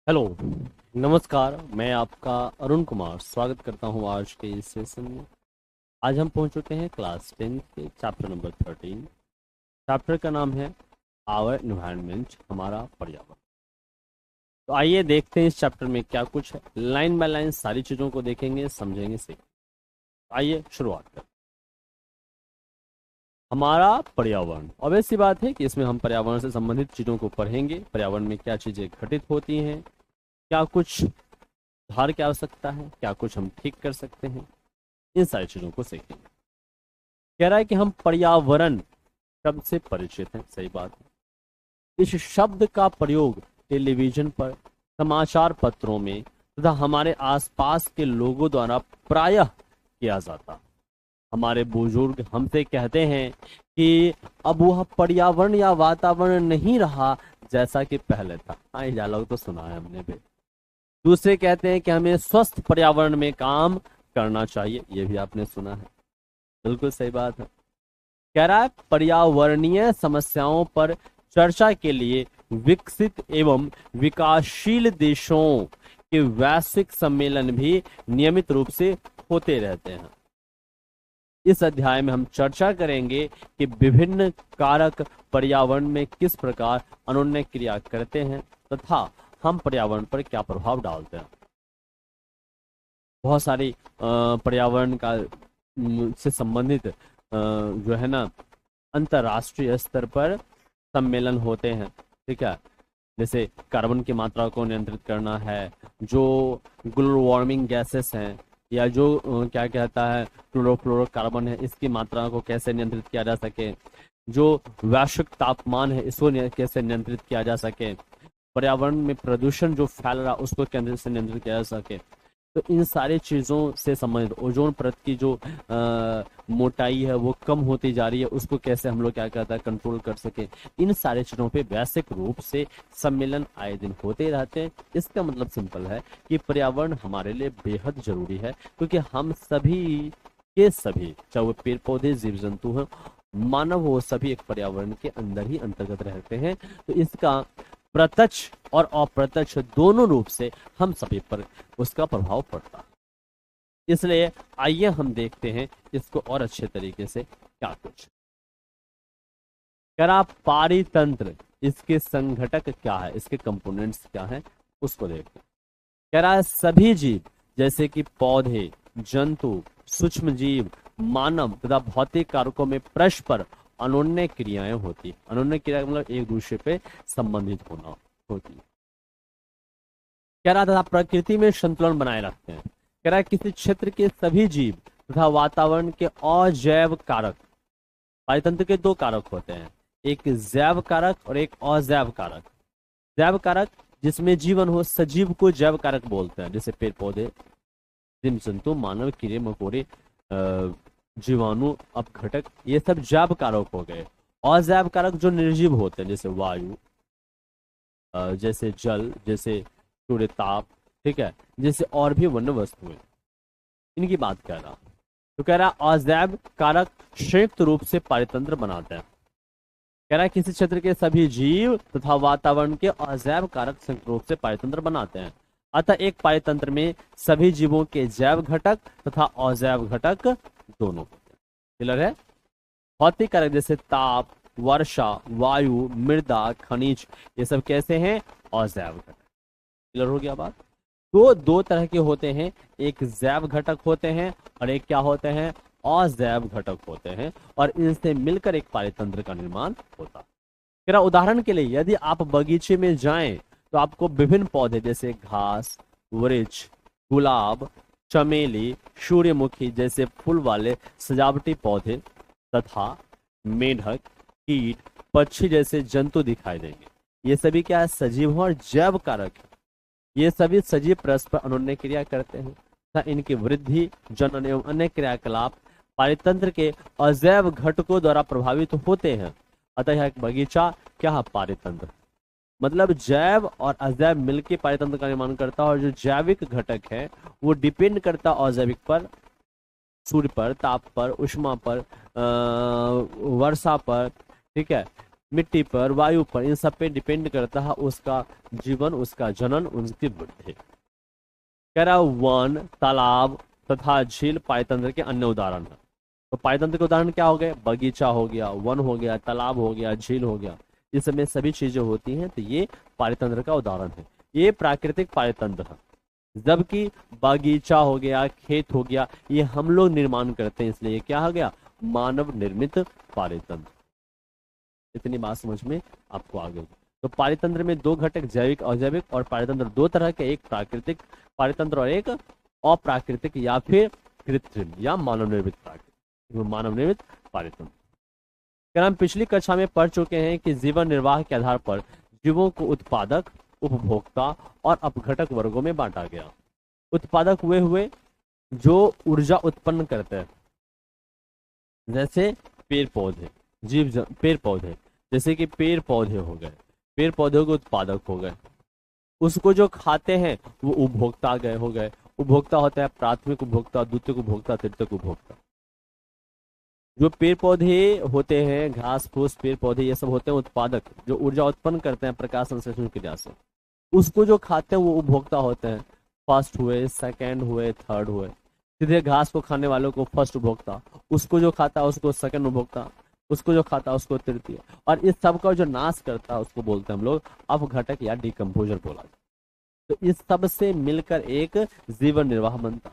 Hello. नमस्कार। मैं आपका अरुण कुमार स्वागत करता हूं आज के इस सेशन में। आज हम पहुंच चुके हैं क्लास 10 के चैप्टर नंबर 13। चैप्टर का नाम है आवर एनवायरनमेंट, हमारा पर्यावरण। तो आइए देखते हैं इस चैप्टर में क्या कुछ है। लाइन बाय लाइन सारी चीज़ों को देखेंगे, समझेंगे, सीखेंगे। आइए शुरुआत करें। हमारा पर्यावरण, ऑब्वियस सी बात है कि इसमें हम पर्यावरण से संबंधित चीज़ों को पढ़ेंगे। पर्यावरण में क्या चीज़ें घटित होती हैं, क्या कुछ सुधार की आवश्यकता है, क्या कुछ हम ठीक कर सकते हैं, इन सारी चीजों को सीखेंगे। कह रहा है कि हम पर्यावरण शब्द से परिचित हैं, सही बात है। इस शब्द का प्रयोग टेलीविजन पर, समाचार पत्रों में तथा हमारे आसपास के लोगों द्वारा प्रायः किया जाता। हमारे बुजुर्ग हमसे कहते हैं कि अब वह पर्यावरण या वातावरण नहीं रहा जैसा कि पहले था। हाँ, ये डायलॉग तो सुना है हमने भी। दूसरे कहते हैं कि हमें स्वस्थ पर्यावरण में काम करना चाहिए, ये भी आपने सुना है। बिल्कुल सही बात है। कह रहा है पर्यावरणीय समस्याओं पर चर्चा के लिए विकसित एवं विकासशील देशों के वैश्विक सम्मेलन भी नियमित रूप से होते रहते हैं। इस अध्याय में हम चर्चा करेंगे कि विभिन्न कारक पर्यावरण में किस प्रकार अनोन्य क्रिया करते हैं तथा हम पर्यावरण पर क्या प्रभाव डालते हैं। बहुत सारी पर्यावरण का से संबंधित जो है ना अंतर्राष्ट्रीय स्तर पर सम्मेलन होते हैं, ठीक है। जैसे कार्बन की मात्रा को नियंत्रित करना है, जो ग्लोबल वार्मिंग गैसेस हैं, या जो क्या कहता है क्लोरोफ्लोरोकार्बन है, इसकी मात्रा को कैसे नियंत्रित किया जा सके, जो वैश्विक तापमान है इसको कैसे नियंत्रित किया जा सके, पर्यावरण में प्रदूषण जो फैल रहा उसको केंद्र से नियंत्रित किया जा सके। तो इन सारी चीज़ों से संबंधित ओजोन परत की जो मोटाई है वो कम होती जा रही है, उसको कैसे हम लोग क्या कहता है कंट्रोल कर सके। इन सारे चीज़ों पे वैश्विक रूप से सम्मेलन आए दिन होते रहते हैं। इसका मतलब सिंपल है कि पर्यावरण हमारे लिए बेहद जरूरी है, क्योंकि हम सभी के सभी, चाहे वो पेड़ पौधे जीव जंतु हैं, मानव, वो सभी एक पर्यावरण के अंदर ही अंतर्गत रहते हैं। तो इसका प्रत्यक्ष और अप्रत्यक्ष दोनों रूप से हम सभी पर उसका प्रभाव पड़ता है। इसलिए आइए हम देखते हैं इसको और अच्छे तरीके से क्या कुछ। करा पारितंत्र, इसके संघटक क्या है, इसके कंपोनेंट्स क्या है, उसको देखते हैं। कह रहा है सभी जीव जैसे कि पौधे, जंतु, सूक्ष्म जीव, मानव तथा भौतिक कारकों में परस्पर अनोन्य क्रियाएं होती। अनोन्य क्रिया मतलब एक दूसरे पे संबंधित होना होती। कह रहा था प्रकृति में संतुलन बनाए रखते हैं। कह रहा है किसी क्षेत्र के सभी जीव तथा वातावरण के अजैव कारक, पारितंत्र के दो कारक होते हैं, एक जैव कारक और एक अजैव कारक। जैव कारक जिसमें जीवन हो, सजीव को जैव कारक बोलते हैं, जैसे पेड़ पौधे, जीव जंतु, मानव, कीड़े मकोड़े, जीवाणु, अपघटक, ये सब जैव कारक हो गए। अजैव कारक जो निर्जीव होते हैं, जैसे वायु, जैसे जल, जैसे सूर्य ताप, ठीक है, जैसे और भी वन्य वस्तुएं, इनकी बात कर रहा। तो कह रहा अजैव कारक संयुक्त रूप से पारितंत्र बनाते हैं। कह रहा है किसी क्षेत्र के सभी जीव तथा वातावरण के अजैव कारक संयुक्त रूप से पारितंत्र बनाते हैं। अतः एक पारितंत्र में सभी जीवों के जैव घटक तथा अजैव घटक दोनों होते हैं। क्लियर है। भौतिक कारक जैसे ताप, वर्षा, वायु, मृदा, खनिज, ये सब कैसे हैं, अजैव घटक। क्लियर हो गया बात। तो दो तरह के होते हैं, एक जैव घटक होते हैं और एक क्या होते हैं, अजैव घटक होते हैं, और इनसे मिलकर एक पारितंत्र का निर्माण होता है। मेरा उदाहरण के लिए यदि आप बगीचे में जाएं तो आपको विभिन्न पौधे जैसे घास, वृक्ष, गुलाब, चमेली, सूर्यमुखी जैसे फूल वाले सजावटी पौधे तथा मेढक, कीट, पक्षी जैसे जंतु दिखाई देंगे। ये सभी क्या है, सजीव और जैव कारक है। ये सभी सजीव परस्पर अनोन्य क्रिया करते हैं तथा इनकी वृद्धि, जनन एवं अन्य क्रियाकलाप पारितंत्र के अजैव घटकों द्वारा प्रभावित होते हैं। अतः यह एक बगीचा क्या है, पारितंत्र, मतलब जैव और अजैव मिलकर पारितंत्र का निर्माण करता है। और जो जैविक घटक है वो डिपेंड करता है अजैविक पर, सूर्य पर, ताप पर, उष्मा पर, वर्षा पर, ठीक है, मिट्टी पर, वायु पर, इन सब पे डिपेंड करता है उसका जीवन, उसका जनन, उसकी वृद्धि। कह रहा वन, तालाब तथा झील पायतंत्र के अन्य उदाहरण है। तो पायतंत्र के उदाहरण क्या हो गए? बगीचा हो गया, वन हो गया, तालाब हो गया, झील हो गया, इसमें सभी चीजें होती हैं, तो ये पायतंत्र का उदाहरण है। ये प्राकृतिक पायतंत्र है। जबकि बगीचा हो गया, खेत हो गया, ये हम लोग निर्माण करते हैं, इसलिए ये क्या हो गया? मानव निर्मित पायतंत्र। इतनी बात समझ में आपको आ गई। तो पारितंत्र में दो घटक, जैविक अजैविक, और पारितंत्र दो तरह के, एक प्राकृतिक पारितंत्र और एक अप्राकृतिक या फिर कृत्रिम या मानव निर्मित मानव निर्मित पारितंत्र। हम पिछली कक्षा में पढ़ चुके हैं कि जीवन निर्वाह के आधार पर जीवों को उत्पादक, उपभोक्ता और अपघटक वर्गों में बांटा गया। उत्पादक वे हुए जो ऊर्जा उत्पन्न करते हैं, जैसे पेड़ पौधे, पेड़ पौधे, जैसे कि पेड़ पौधे हो गए, पेड़ पौधों के उत्पादक हो गए। उसको जो खाते हैं वो उपभोक्ता हो गए। उपभोक्ता होता है प्राथमिक उपभोक्ता, द्वितीयक उपभोक्ता, तृतीयक उपभोक्ता। जो पेड़ पौधे होते हैं, घास फूस, पेड़ पौधे, ये सब होते हैं उत्पादक, जो ऊर्जा उत्पन्न करते हैं प्रकाश संश्लेषण क्रिया से। उसको जो खाते हैं वो उपभोक्ता होते हैं, फर्स्ट हुए, सेकंड हुए, थर्ड हुए। सीधे घास को खाने वालों को फर्स्ट उपभोक्ता, उसको जो खाता है उसको सेकंड उपभोक्ता, उसको जो खाता है उसको तृतीय, और इस सब का जो नाश करता है उसको बोलते हैं हम लोग अपघटक या डिकम्पोजर बोला जाता है। तो इस सब से मिलकर एक जीवन निर्वाह बनता।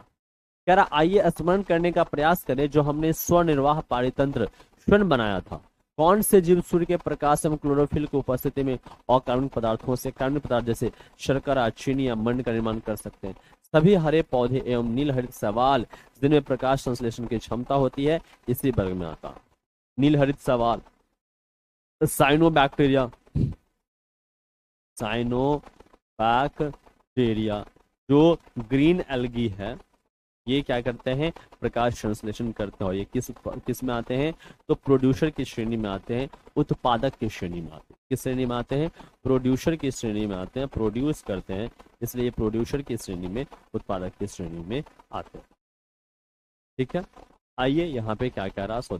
कह रहा आइए स्मरण करने का प्रयास करें जो हमने स्वनिर्वाह पारितंत्र स्वयं बनाया था। कौन से जीव सूर्य के प्रकाश एवं क्लोरोफिल की उपस्थिति में अकार्बनिक पदार्थों से कार्बनिक पदार्थ जैसे शर्करा, चीनी या मंड का निर्माण कर सकते हैं? सभी हरे पौधे एवं नील हरित शैवाल जिनमें प्रकाश संश्लेषण की क्षमता होती है इसी वर्ग में आता। नील हरित शैवाल, साइनोबैक्टीरिया, साइनोबैक्टीरिया जो ग्रीन एल्गी है, ये क्या करते हैं? प्रकाश संश्लेषण करते हैं। और ये किस में आते हैं? तो प्रोड्यूसर की श्रेणी में आते हैं, उत्पादक की श्रेणी में आते हैं। किस श्रेणी में आते हैं? प्रोड्यूसर की श्रेणी में आते हैं, प्रोड्यूस करते हैं, इसलिए प्रोड्यूसर की श्रेणी में, उत्पादक की श्रेणी में आते हैं। ठीक है, आइए यहाँ पे क्या कह रहा सो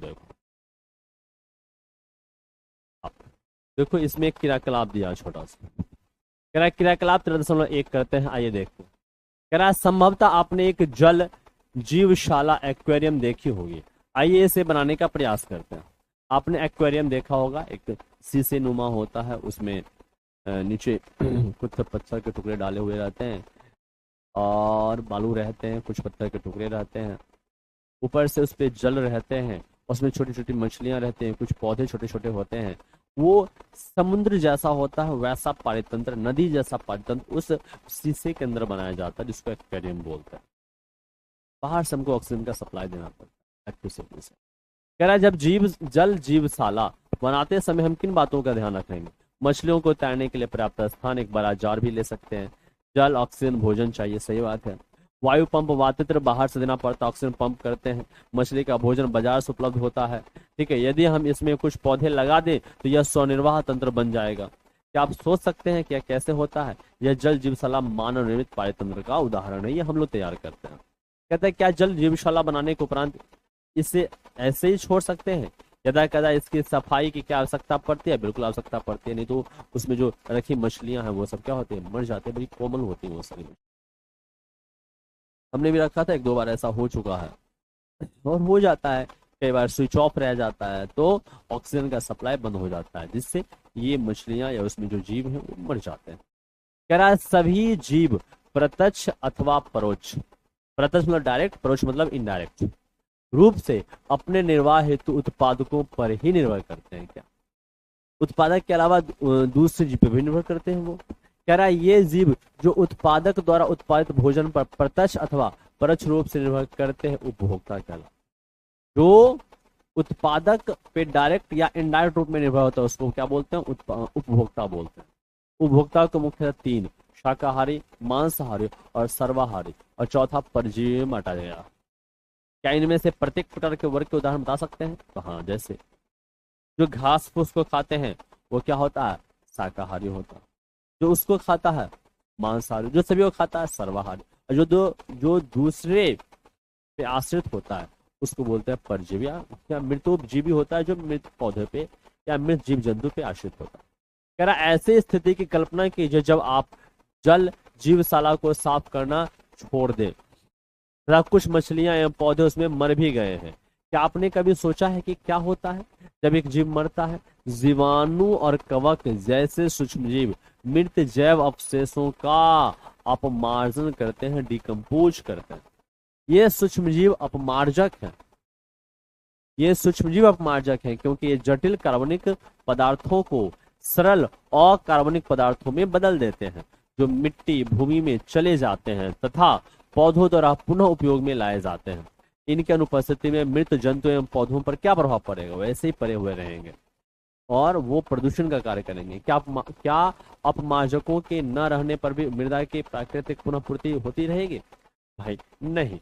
देखो इसमें एक क्रियाकलाप दिया छोटा सा। कह रहा क्रियाकलाप 13.1 करते हैं, आइए देखते हैं। कह रहा संभवतः आपने एक जल जीवशाला एक्वेरियम देखी होगी। आइए इसे बनाने का प्रयास करते हैं। आपने एक्वेरियम देखा होगा, एक शीशे नुमा होता है, उसमें नीचे कुछ पत्थर के टुकड़े डाले हुए रहते हैं और बालू रहते हैं, कुछ पत्थर के टुकड़े रहते हैं, ऊपर से उस पर जल रहते हैं, उसमें छोटी छोटी मछलियां रहती हैं, कुछ पौधे छोटे छोटे होते हैं। वो समुद्र जैसा होता है वैसा पारितंत्र, नदी जैसा पारितंत्र उस शीशे के अंदर बनाया जाता है, जिसको एक्वेरियम बोलते हैं। बाहर से हमको ऑक्सीजन का सप्लाई देना पड़ता है एक्टिव से। कह रहा है जब जल जीवशाला बनाते समय हम किन बातों का ध्यान रखेंगे? मछलियों को तैरने के लिए पर्याप्त स्थान, एक बड़ा जार भी ले सकते हैं, जल, ऑक्सीजन, भोजन चाहिए, सही बात है। वायु पंप वातंत्र बाहर से देना पड़ता है, ऑक्सीजन पंप करते हैं, मछली का भोजन बाजार से उपलब्ध होता है। ठीक है, यदि हम इसमें कुछ पौधे लगा दें तो यह स्वनिर्वाह तंत्र बन जाएगा। क्या आप सोच सकते हैं क्या कैसे होता है? यह जल जीवशाला मानव निर्मित पारितंत्र का उदाहरण है, ये हम लोग तैयार करते हैं। कहते हैं क्या जल जीवशाला बनाने के उपरांत इसे ऐसे ही छोड़ सकते हैं? यदा कदा इसकी सफाई की क्या आवश्यकता पड़ती है? बिल्कुल आवश्यकता पड़ती है, नहीं तो उसमें जो रखी मछलियां हैं वो सब क्या होती है? मर जाते हैं, बड़ी कोमल होती है वो सारी। हमने भी रखा था, एक दो बार ऐसा हो चुका है और हो जाता है, कई बार स्विच ऑफ रह जाता है तो ऑक्सीजन का सप्लाई बंद हो जाता है, जिससे ये मछलियां या उसमें जो जीव हैं वो मर जाते हैं। कह रहा है सभी जीव प्रत्यक्ष अथवा परोक्ष, प्रत्यक्ष मतलब डायरेक्ट, परोक्ष मतलब इनडायरेक्ट रूप से अपने निर्वाह हेतु उत्पादकों पर ही निर्भर करते हैं। क्या उत्पादक के अलावा दूसरे जीव पर भी निर्भर करते हैं? वो कह रहा है ये जीव जो उत्पादक द्वारा उत्पादित भोजन पर प्रत्यक्ष अथवा परोक्ष रूप से निर्भर करते हैं उपभोक्ता कहलाते हैं। जो उत्पादक पे डायरेक्ट या इनडायरेक्ट रूप में निर्भर होता है उसको क्या बोलते हैं? उपभोक्ता बोलते हैं। उपभोक्ता को मुख्यतः तीन, शाकाहारी, मांसाहारी और सर्वाहारी, और चौथा परजीवी में हटा गया। क्या इनमें से प्रत्येक प्रकार के वर्ग के उदाहरण बता सकते हैं? तो हाँ, जैसे जो घास फूस को खाते हैं वो क्या होता है? शाकाहारी होता है। जो उसको खाता है मांसाहारी, जो सभी को खाता है सर्वाहारी, और जो दूसरे पे आश्रित होता है उसको बोलते हैं परजीवी या मृतोपजीवी होता है, जो मृत पौधे पे या मृत जीव जंतु पे आश्रित होता है। कह रहा ऐसी स्थिति की कल्पना कीजिए जब आप जल जीवशाला को साफ करना छोड़ दें तथा कुछ मछलियां एवं पौधे उसमें मर भी गए हैं। क्या आपने कभी सोचा है कि क्या होता है जब एक जीव मरता है? जीवाणु और कवक जैसे सूक्ष्म जीव मृत जैव अवशेषों का अपमार्जन करते हैं, डिकम्पोज करते हैं। ये सूक्ष्मजीव अपमार्जक है, ये सूक्ष्मजीव अपमार्जक है क्योंकि ये जटिल कार्बनिक पदार्थों को सरल अकार्बनिक पदार्थों में बदल देते हैं जो मिट्टी भूमि में चले जाते हैं तथा पौधों द्वारा पुनः उपयोग में लाए जाते हैं। इनकी अनुपस्थिति में मृत जंतु एवं पौधों पर क्या प्रभाव पड़ेगा? वैसे ही पड़े हुए रहेंगे और वो प्रदूषण का कार्य करेंगे। क्या अपमार्जकों के न रहने पर भी मृदा की प्राकृतिक पुनःपूर्ति होती रहेगी? भाई नहीं।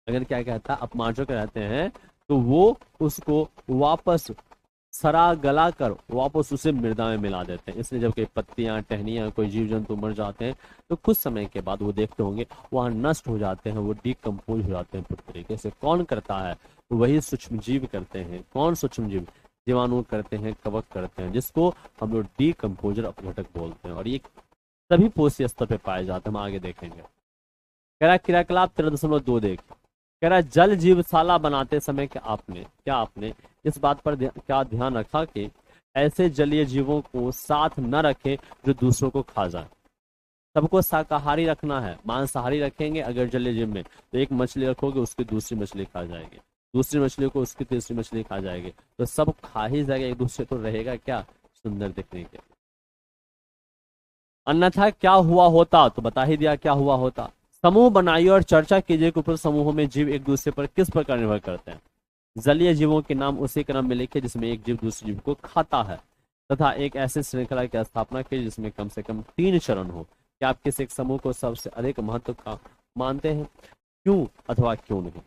अगर क्या कहता है अपमार्जक रहते हैं तो वो उसको वापस सरा गला कर वापस उसे मृदा में मिला देते हैं। इसलिए जब कोई पत्तियां टहनियां कोई जीव जंतु मर जाते हैं तो कुछ समय के बाद वो देखते होंगे वहां नष्ट हो जाते हैं, वो डिकम्पोज हो जाते हैं पूरी तरीके से। कौन करता है? वही सूक्ष्म जीव करते हैं। कौन सूक्ष्म जीव? जीवाणु करते हैं, कवक करते हैं, जिसको हम लोग डिकम्पोजर अपघटक बोलते हैं और ये सभी पोषी स्तर पर पाए जाते हैं। हम आगे देखेंगे। कह रहा क्रियाकलाप 13.2 देख। कह रहा जल जीवशाला बनाते समय क्या आपने इस बात पर क्या ध्यान रखा कि ऐसे जलीय जीवों को साथ न रखें जो दूसरों को खा जाए? सबको शाकाहारी रखना है। मांसाहारी रखेंगे अगर जलीय जीव में तो एक मछली रखोगे उसकी दूसरी मछली खा जाएगी, दूसरी मछली को उसकी तीसरी मछली खा जाएगी, तो सब खा ही जाएगा एक दूसरे को, रहेगा क्या? सुंदर दिखने के। अन्यथा क्या हुआ होता? तो बता ही दिया क्या हुआ होता। समूह बनाइए और चर्चा कीजिए कि उपरोक्त समूहों में जीव एक दूसरे पर किस प्रकार निर्भर करते हैं। जलीय जीवों के नाम उसी क्रम में लिखे जिसमें एक जीव दूसरे जीव को खाता है तथा एक ऐसी श्रृंखला की स्थापना की जिसमें कम से कम 3 चरण हो। क्या आप किसी एक समूह को सबसे अधिक महत्व का मानते हैं? क्यों अथवा क्यों नहीं?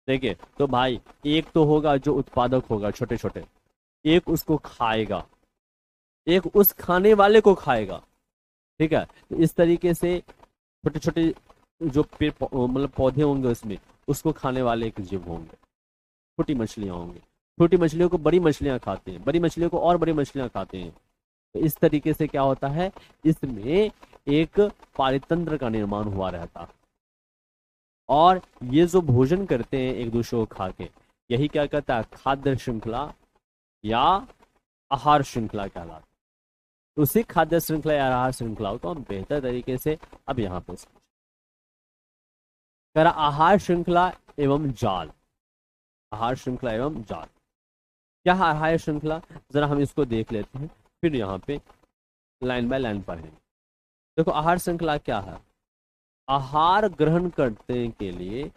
देखिए तो भाई एक तो होगा जो उत्पादक होगा, छोटे छोटे, एक उसको खाएगा, एक उस खाने वाले को खाएगा। ठीक है, तो इस तरीके से छोटे छोटे जो पेड़ मतलब पौधे होंगे उसमें उसको खाने वाले एक जीव होंगे, छोटी मछलियां होंगी। छोटी मछलियों को बड़ी मछलियां खाते हैं, बड़ी मछलियों को और बड़ी मछलियां खाते हैं। तो इस तरीके से क्या होता है, इसमें एक पारितंत्र का निर्माण हुआ रहता है और ये जो भोजन करते हैं एक दूसरे को खा के, यही क्या कहता है? खाद्य श्रृंखला या आहार श्रृंखला कहलाता है। उसी खाद्य श्रृंखला या आहार श्रृंखला को हम बेहतर तरीके से अब यहाँ पे करा आहार श्रृंखला एवं जाल। आहार श्रृंखला एवं जाल क्या है? आहार श्रृंखला जरा हम इसको देख लेते हैं, फिर यहाँ पे लाइन बाय लाइन पढ़ेंगे। देखो आहार श्रृंखला क्या है। आहार ग्रहण करने के लिए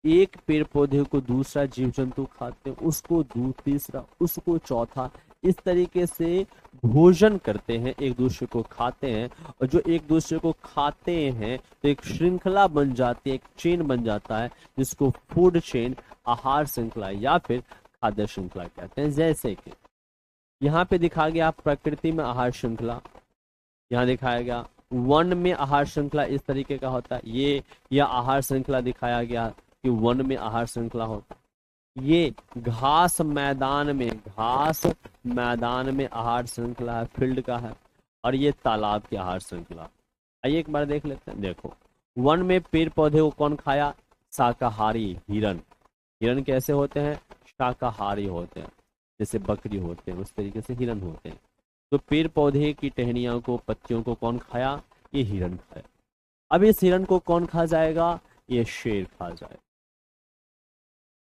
एक पेड़ पौधे को दूसरा जीव जंतु खाते हैं, उसको तीसरा, उसको चौथा, इस तरीके से भोजन करते हैं, एक दूसरे को खाते हैं। और जो एक दूसरे को खाते हैं तो एक श्रृंखला बन जाती है, एक चेन बन जाता है जिसको फूड चेन, आहार श्रृंखला या फिर खाद्य श्रृंखला कहते हैं। जैसे कि यहाँ पे दिखा गया प्रकृति में आहार श्रृंखला, यहाँ दिखाया गया वन में आहार श्रृंखला इस तरीके का होता है। ये यह आहार श्रृंखला दिखाया गया कि वन में आहार श्रृंखला होता है। ये घास मैदान में आहार श्रृंखला है, फील्ड का है। और ये तालाब की आहार श्रृंखला। आइए एक बार देख लेते हैं। देखो वन में पेड़ पौधे को कौन खाया? शाकाहारी हिरण। हिरण कैसे होते हैं? शाकाहारी होते हैं, जैसे बकरी होते हैं उस तरीके से हिरण होते हैं। तो पेड़ पौधे की टहनियों को, पत्तियों को कौन खाया? ये हिरण खाया। अब इस हिरण को कौन खा जाएगा? ये शेर खा जाएगा,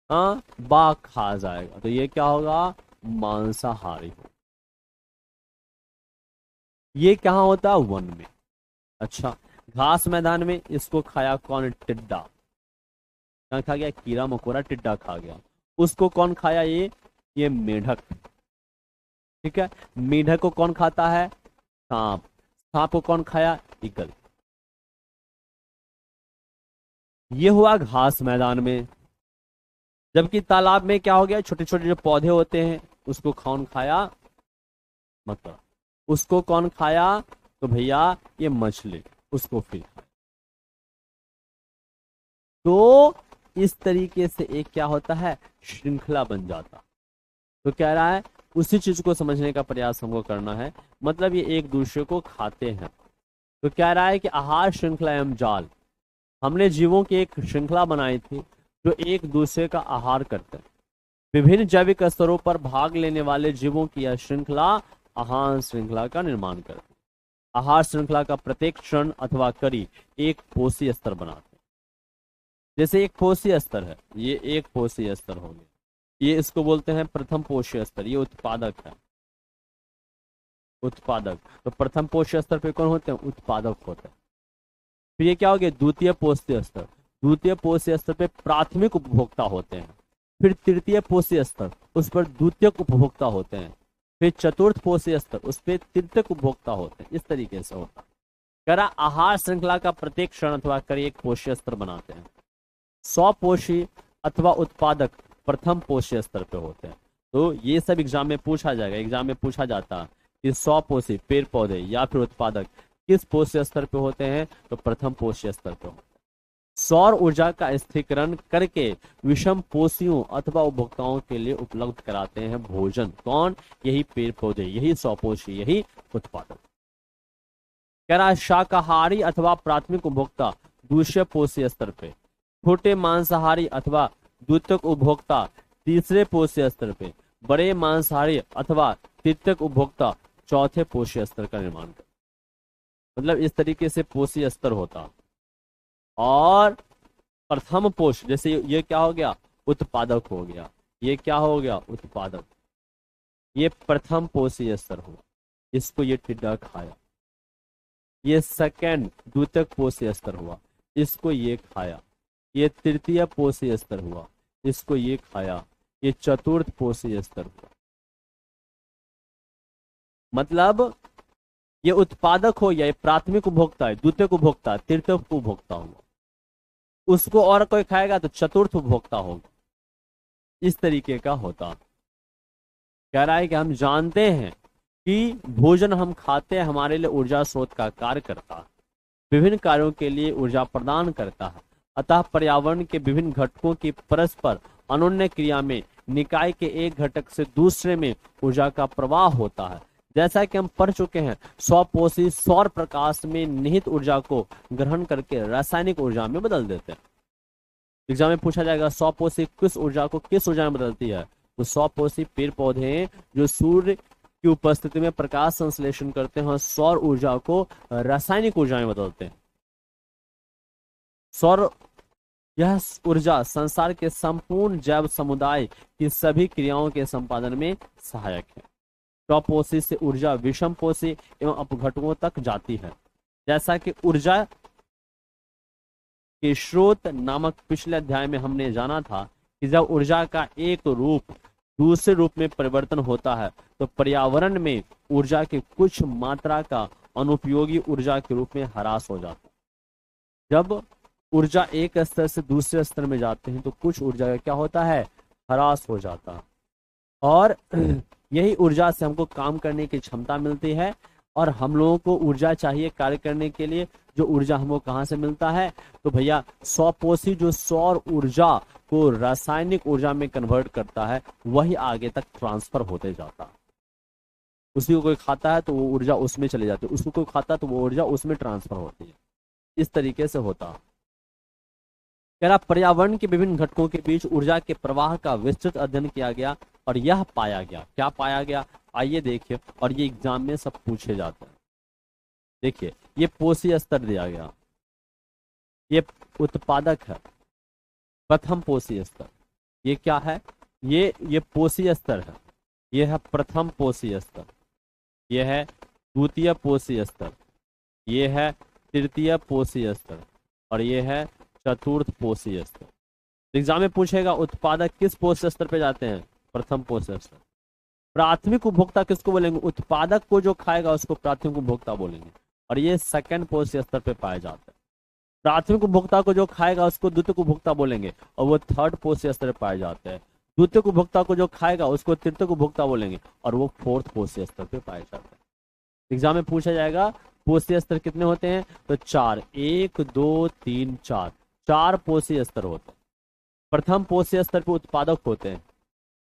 हाँ बाघ खा जाएगा। तो ये क्या होगा? मांसाहारी हो। ये कहाँ होता है? वन में। अच्छा, घास मैदान में इसको खाया कौन? टिड्डा। क्या खा गया? कीड़ा मकोड़ा टिड्डा खा गया। उसको कौन खाया? ये मेढक। ठीक है, मेढक को कौन खाता है? सांप। सांप को कौन खाया? ईगल। ये हुआ घास मैदान में। जबकि तालाब में क्या हो गया? छोटे छोटे जो पौधे होते हैं उसको कौन खाया? मतलब उसको कौन खाया? तो भैया ये मछली, उसको फिर खाया। तो इस तरीके से एक क्या होता है? श्रृंखला बन जाता। तो कह रहा है उसी चीज को समझने का प्रयास हमको करना है। मतलब ये एक दूसरे को खाते हैं। तो कह रहा है कि आहार श्रृंखला एवं जाल, हमने जीवों की एक श्रृंखला बनाई थी जो एक दूसरे का आहार करते हैं। विभिन्न जैविक स्तरों पर भाग लेने वाले जीवों की यह श्रृंखला आहार श्रृंखला का निर्माण करती है। आहार श्रृंखला का प्रत्येक क्षण अथवा कड़ी एक पोषी स्तर बनाते हैं। जैसे एक पोषी स्तर है, ये एक पोषी स्तर हो गया, ये इसको बोलते हैं प्रथम पोषी स्तर, ये उत्पादक है, उत्पादक। तो प्रथम पोषी स्तर पे कौन होते हैं? उत्पादक होते हैं। फिर ये क्या हो गया? द्वितीय पोषी स्तर। द्वितीय पोषी स्तर पे प्राथमिक उपभोक्ता होते हैं। फिर तृतीय पोषी स्तर, उस पर द्वितीयक उपभोक्ता होते हैं। फिर चतुर्थ पोषी स्तर, उस पर तृतीयक उपभोक्ता होते हैं। इस तरीके से होता है। कह रहा आहार श्रृंखला का प्रत्येक क्षण अथवा कड़ी एक पोषी स्तर बनाते हैं। स्वपोषी अथवा उत्पादक प्रथम पोषी स्तर पे होते हैं। तो ये सब एग्जाम में पूछा जाएगा, एग्जाम में पूछा जाता है कि स्वपोषी पेड़ पौधे या फिर उत्पादक किस पोषी स्तर पे होते हैं? तो प्रथम पोषी स्तर पे होते हैं। सौर ऊर्जा का स्थिरीकरण करके विषम पोषियों अथवा उपभोक्ताओं के लिए उपलब्ध कराते हैं भोजन। कौन? यही पेड़ पौधे, यही स्वपोषी, यही उत्पादक। कह रहा शाकाहारी अथवा प्राथमिक उपभोक्ता दूसरे पोषी स्तर पे, छोटे मांसाहारी अथवा द्वितीयक उपभोक्ता तीसरे पोषी स्तर पे, बड़े मांसाहारी अथवा तृतीयक उपभोक्ता चौथे पोषी स्तर का निर्माण कर। मतलब इस तरीके से पोषी स्तर होता। और प्रथम पोष, जैसे ये क्या हो गया? उत्पादक हो गया। ये क्या हो गया? उत्पादक। ये प्रथम पोषी स्तर हुआ, इसको ये टिड्डा खाया। ये सेकंड द्वितीयक पोषी स्तर हुआ, इसको ये खाया। ये तृतीय पोषी स्तर हुआ, इसको ये खाया। ये चतुर्थ पोषी स्तर हुआ। मतलब ये उत्पादक हो या प्राथमिक उपभोक्ता है, द्वितीयक उपभोक्ता, तृतीयक उपभोक्ता हुआ, उसको और कोई खाएगा तो चतुर्थ उपभोक्ता होगा। इस तरीके का होता। कह रहा है कि हम जानते हैं कि भोजन हम खाते हैं हमारे लिए ऊर्जा स्रोत का कार्य करता है, विभिन्न कार्यों के लिए ऊर्जा प्रदान करता है। अतः पर्यावरण के विभिन्न घटकों की परस्पर अनोन्य क्रिया में निकाय के एक घटक से दूसरे में ऊर्जा का प्रवाह होता है। जैसा कि हम पढ़ चुके हैं, स्वपोषी सौर प्रकाश में निहित ऊर्जा को ग्रहण करके रासायनिक ऊर्जा में बदल देते हैं। एग्जाम में पूछा जाएगा स्वपोषी किस ऊर्जा को किस ऊर्जा में बदलती है? तो स्वपोषी पेड़ पौधे हैं जो सूर्य की उपस्थिति में प्रकाश संश्लेषण करते हैं और सौर ऊर्जा को रासायनिक ऊर्जा में बदलते हैं। सौर यह ऊर्जा संसार के संपूर्ण जैव समुदाय की सभी क्रियाओं के संपादन में सहायक है। स्वपोषी से ऊर्जा विषम पोषी एवं अपघटकों तक जाती है। जैसा कि ऊर्जा के स्रोत नामक पिछले अध्याय में हमने जाना था कि जब ऊर्जा का एक रूप दूसरे रूप में परिवर्तन होता है तो पर्यावरण में ऊर्जा की कुछ मात्रा का अनुपयोगी ऊर्जा के रूप में ह्रास हो जाता है। जब ऊर्जा एक स्तर से दूसरे स्तर में जाते हैं तो कुछ ऊर्जा का क्या होता है? ह्रास हो जाता है। और यही ऊर्जा से हमको काम करने की क्षमता मिलती है। और हम लोगों को ऊर्जा चाहिए कार्य करने के लिए। जो ऊर्जा हमको कहाँ से मिलता है? तो भैया स्वपोषी जो सौर ऊर्जा को रासायनिक ऊर्जा में कन्वर्ट करता है वही आगे तक ट्रांसफर होते जाता है। उसी को कोई खाता है तो वो ऊर्जा उसमें चली जाती है, उसको कोई खाता है तो वो ऊर्जा उसमें ट्रांसफर होती है। इस तरीके से होता है। कह रहा पर्यावरण के विभिन्न घटकों के बीच ऊर्जा के प्रवाह का विस्तृत अध्ययन किया गया और यह पाया गया। क्या पाया गया? आइए देखिए। और ये एग्जाम में सब पूछे जाते हैं। देखिए ये पोषी स्तर दिया गया, ये उत्पादक है, प्रथम पोषी स्तर। ये क्या है? ये पोषी स्तर है। ये है प्रथम पोषी स्तर, ये है द्वितीय पोषी स्तर, ये है तृतीय पोषी स्तर और ये है चतुर्थ पोषी स्तर। एग्जाम में पूछेगा उत्पादक किस पोषी स्तर पे जाते हैं? प्रथम पोषी स्तर। प्राथमिक उपभोक्ता किसको बोलेंगे? उत्पादक को जो खाएगा उसको प्राथमिक उपभोक्ता बोलेंगे। और ये सेकंड पोषी स्तर पे पाए जाते हैं। प्राथमिक उपभोक्ता को जो खाएगा उसको द्वितीयक उपभोक्ता बोलेंगे और वो थर्ड पोषी स्तर पे पाए जाते हैं। द्वितीयक उपभोक्ता को जो खाएगा उसको तृतीयक उपभोक्ता बोलेंगे और वो फोर्थ पोषी स्तर पे पाए जाते हैं। एग्जाम में पूछा जाएगा पोषी स्तर कितने होते हैं? तो 4, 1 2 3 4, 4 पोषी स्तर होते हैं। प्रथम पोषी स्तर पर उत्पादक होते हैं,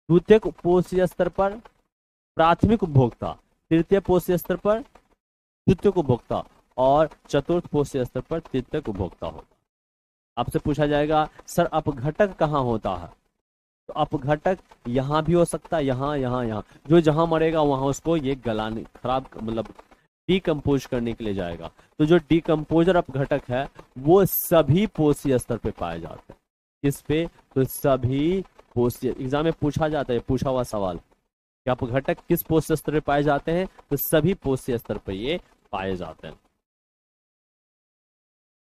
द्वितीयक पोषी स्तर पर प्राथमिक उपभोक्ता, तृतीय पोषी स्तर पर द्वितीयक उपभोक्ता और चतुर्थ पोषी स्तर पर तृतीयक उपभोक्ता होता। आपसे पूछा जाएगा सर अपघटक कहाँ होता है, तो अपघटक यहाँ भी हो सकता है, यहाँ यहाँ यहाँ, जो जहां मरेगा वहां उसको ये गलाने खराब मतलब डिकम्पोज करने के लिए जाएगा। तो जो डिकम्पोजर अपघटक है वो सभी पोषी स्तर पे पाए जाते हैं। किस पे, तो सभी पोषी, एग्जाम में पूछा जाता है, पूछा हुआ सवाल कि अपघटक किस पोषी स्तर पे पाए जाते हैं, तो सभी पोषी स्तर पे ये पाए जाते हैं।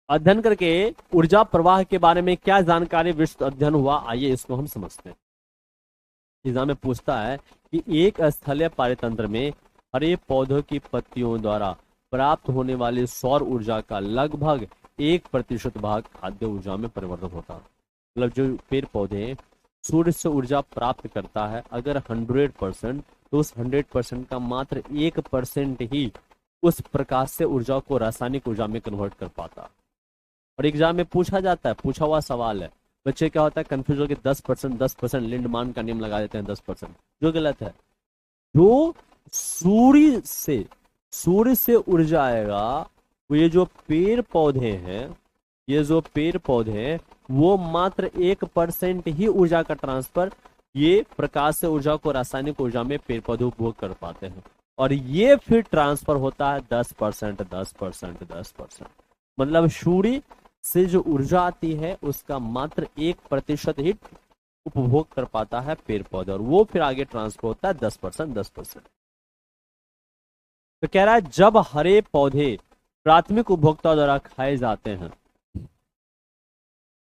अध्ययन करके ऊर्जा प्रवाह के बारे में क्या जानकारी विस्तृत अध्ययन हुआ, आइए इसको हम समझते हैं। एग्जाम में पूछता है कि एक स्थलीय पारितंत्र में हरे पौधों की पत्तियों द्वारा प्राप्त होने वाली सौर ऊर्जा का लगभग 1% भाग खाद्य ऊर्जा में परिवर्तित होता है। मतलब जो पेड़ पौधे सूर्य से ऊर्जा प्राप्त करता है, अगर 100%, तो उस 100% का मात्र 1% ही उस प्रकाश से ऊर्जा को रासायनिक ऊर्जा में कन्वर्ट कर पाता है। और एग्जाम में पूछा जाता है, पूछा हुआ सवाल है, बच्चे क्या होता है कंफ्यूज होकर 10% लिंडमान का नियम लगा देते हैं 10%, जो गलत है। जो सूर्य से ऊर्जा आएगा, वो ये जो पेड़ पौधे हैं, ये जो पेड़ पौधे हैं वो मात्र 1% ही ऊर्जा का ट्रांसफर, ये प्रकाश से ऊर्जा को रासायनिक ऊर्जा में पेड़ पौधे उपभोग कर पाते हैं। और ये फिर ट्रांसफर होता है 10%। मतलब सूर्य से जो ऊर्जा आती है उसका मात्र 1% ही उपभोग कर पाता है पेड़ पौधे, और वो फिर आगे ट्रांसफर होता है 10%। तो कह रहा है जब हरे पौधे प्राथमिक उपभोक्ता द्वारा खाए जाते हैं,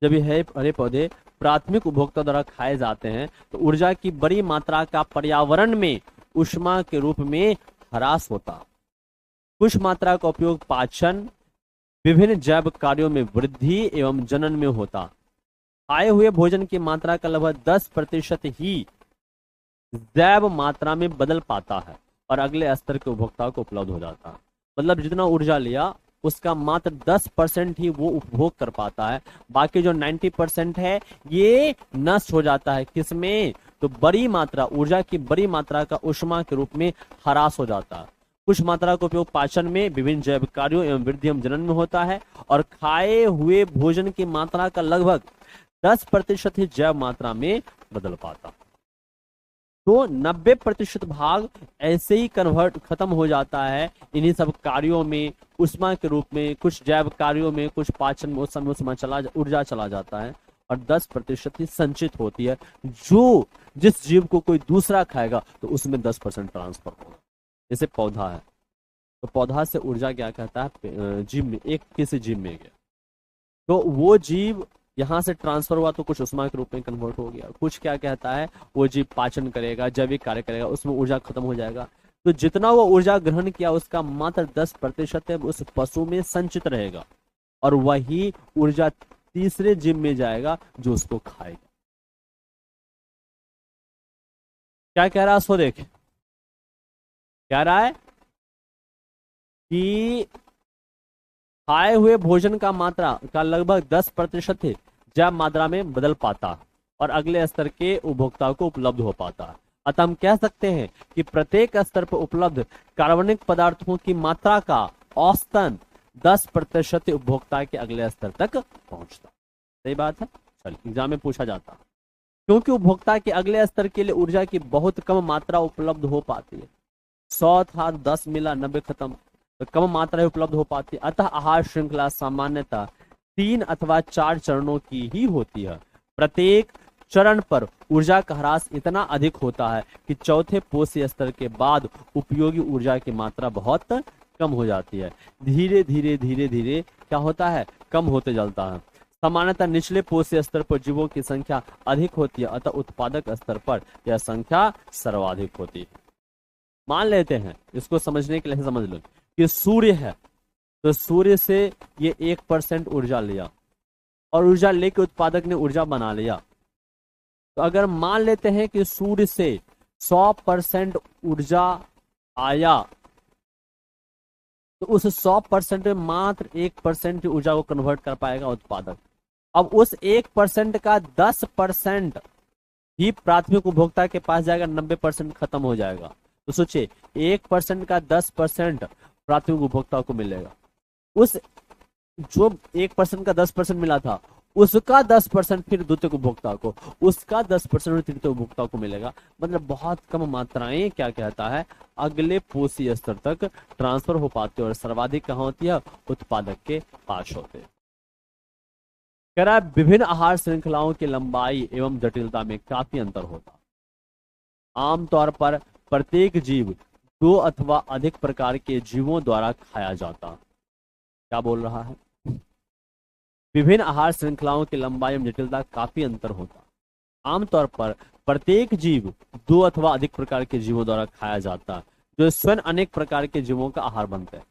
जब ये हरे पौधे प्राथमिक उपभोक्ता द्वारा खाए जाते हैं तो ऊर्जा की बड़ी मात्रा का पर्यावरण में ऊष्मा के रूप में ह्रास होता। कुछ मात्रा का उपयोग पाचन, विभिन्न जैव कार्यों में वृद्धि एवं जनन में होता। आए हुए भोजन की मात्रा का लगभग 10% ही जैव मात्रा में बदल पाता है और अगले स्तर के उपभोक्ता को उपलब्ध हो जाता है। मतलब जितना ऊर्जा लिया उसका मात्र 10% ही वो उपभोग कर पाता है, बाकी जो 90% है ये नष्ट हो जाता है। किसमें, तो बड़ी मात्रा, ऊर्जा की बड़ी मात्रा का ऊष्मा के रूप में ह्रास हो जाता है। कुछ मात्रा का उपयोग पाचन में, विभिन्न जैव कार्यों एवं वृद्धि एवं जनन में होता है, और खाए हुए भोजन की मात्रा का लगभग 10% ही जैव मात्रा में बदल पाता। तो 90% भाग ऐसे ही खत्म हो जाता है इन्हीं सब कार्यों में, ऊष्मा के रूप में, कुछ जैव कार्यों में, कुछ पाचन में, उस समय ऊर्जा चला जाता है, और 10% ही संचित होती है। जो जिस जीव को कोई दूसरा खाएगा तो उसमें 10% ट्रांसफर होगा। जैसे पौधा है, तो पौधा से ऊर्जा क्या कहता है, जीव में, एक किसी जीव में गया, तो वो जीव यहाँ से ट्रांसफर हुआ तो कुछ ऊष्मा के रूप में कन्वर्ट हो गया। कुछ क्या कहता है, वो जीव पाचन करेगा, जैविक कार्य करेगा, उसमें ऊर्जा खत्म हो जाएगा। तो जितना वो ऊर्जा ग्रहण किया उसका मात्र 10% उस पशु में संचित रहेगा, और वही ऊर्जा तीसरे जीव में जाएगा जो उसको खाएगा। क्या कह रहा है सो देख, कह रहा है कि खाए हुए भोजन का मात्रा का लगभग 10% ही जैव मात्रा में बदल पाता और अगले स्तर के उपभोक्ता को उपलब्ध हो पाता। अतः हम कह सकते हैं कि प्रत्येक स्तर पर उपलब्ध कार्बनिक पदार्थों की मात्रा का औसतन 10% उपभोक्ता के अगले स्तर तक पहुंचता। सही बात है। चलिए एग्जाम में पूछा जाता, क्योंकि उपभोक्ता के अगले स्तर के लिए ऊर्जा की बहुत कम मात्रा उपलब्ध हो पाती है। 100 था, 10 मिला, 90 खत्म, तो कम मात्रा उपलब्ध हो पाती है। अतः आहार श्रृंखला सामान्यतः 3 अथवा 4 चरणों की ही होती है। प्रत्येक चरण पर ऊर्जा का ह्रास इतना अधिक होता है कि चौथे पोषी स्तर के बाद उपयोगी ऊर्जा की मात्रा बहुत कम हो जाती है। धीरे धीरे क्या होता है, कम होते चलता है। सामान्यतः निचले पोषी स्तर पर जीवों की संख्या अधिक होती है, अतः उत्पादक स्तर पर यह संख्या सर्वाधिक होती है। मान लेते हैं, इसको समझने के लिए समझ लो कि सूर्य है, तो सूर्य से ये 1% ऊर्जा लिया और ऊर्जा लेके उत्पादक ने ऊर्जा बना लिया। तो अगर मान लेते हैं कि सूर्य से 100% ऊर्जा आया, तो उस 100% में मात्र 1% ऊर्जा को कन्वर्ट कर पाएगा उत्पादक। अब उस 1% का 10% ही प्राथमिक उपभोक्ता के पास जाएगा, 90% खत्म हो जाएगा। तो सोचिए 1% का 10% प्राथमिक उपभोक्ता को मिलेगा, उस जो 1% का 10% मिला था उसका 10% फिर द्वितीयक उपभोक्ता को, उसका 10% तृतीय उपभोक्ता को मिलेगा। मतलब बहुत कम मात्राएं क्या कहता है अगले पोषी स्तर तक ट्रांसफर हो पाते और सर्वाधिक कहां होती है उत्पादक के पास होते हैं। कह रहा है विभिन्न आहार श्रृंखलाओं की लंबाई एवं जटिलता में काफी अंतर होता। आमतौर पर प्रत्येक जीव 2 अथवा अधिक प्रकार के जीवों द्वारा खाया जाता। क्या बोल रहा है? विभिन्न आहार श्रृंखलाओं की लंबाई एवं जटिलता काफी अंतर होता। आमतौर पर प्रत्येक जीव 2 अथवा अधिक प्रकार के जीवों द्वारा खाया जाता, जो स्वयं अनेक प्रकार के जीवों का आहार बनते हैं।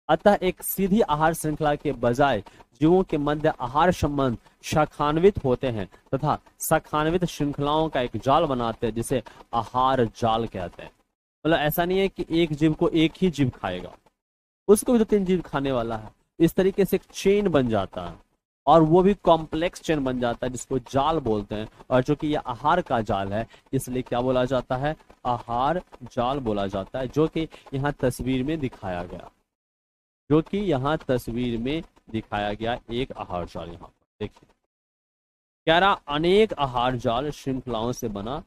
अतः एक सीधी आहार श्रृंखला के बजाय जीवों के मध्य आहार संबंध शाखान्वित होते हैं तथा शाखान्वित श्रृंखलाओं का एक जाल बनाते हैं, जिसे आहार जाल कहते हैं। मतलब ऐसा नहीं है कि एक जीव को एक ही जीव खाएगा, उसको भी 2-3 जीव खाने वाला है। इस तरीके से एक चेन बन जाता है और वो भी कॉम्प्लेक्स चेन बन जाता है, जिसको जाल बोलते हैं। और जो कि ये आहार का जाल है, इसलिए क्या बोला जाता है आहार जाल बोला जाता है, जो कि यहाँ तस्वीर में दिखाया गया, जो कि यहाँ तस्वीर में दिखाया गया एक आहार जाल। यहाँ पर देखिए कह रहा अनेक आहार जाल श्रृंखलाओं से बना,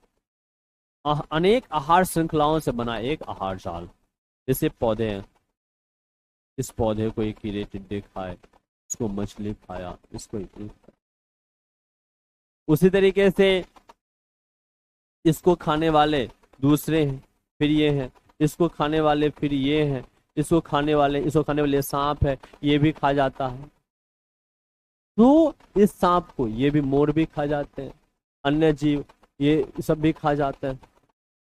अनेक आहार श्रृंखलाओं से बना एक आहार जाल। जैसे पौधे हैं, इस पौधे को एक कीड़े टिड्डे खाए, इसको मछली खाया, इसको उसी तरीके से इसको खाने वाले दूसरे हैं, फिर ये हैं, इसको खाने वाले फिर ये हैं, इसको खाने वाले सांप है, ये भी खा जाता है। तो इस सांप को ये भी मोर भी खा जाते हैं, अन्य जीव ये सब भी खा जाते हैं।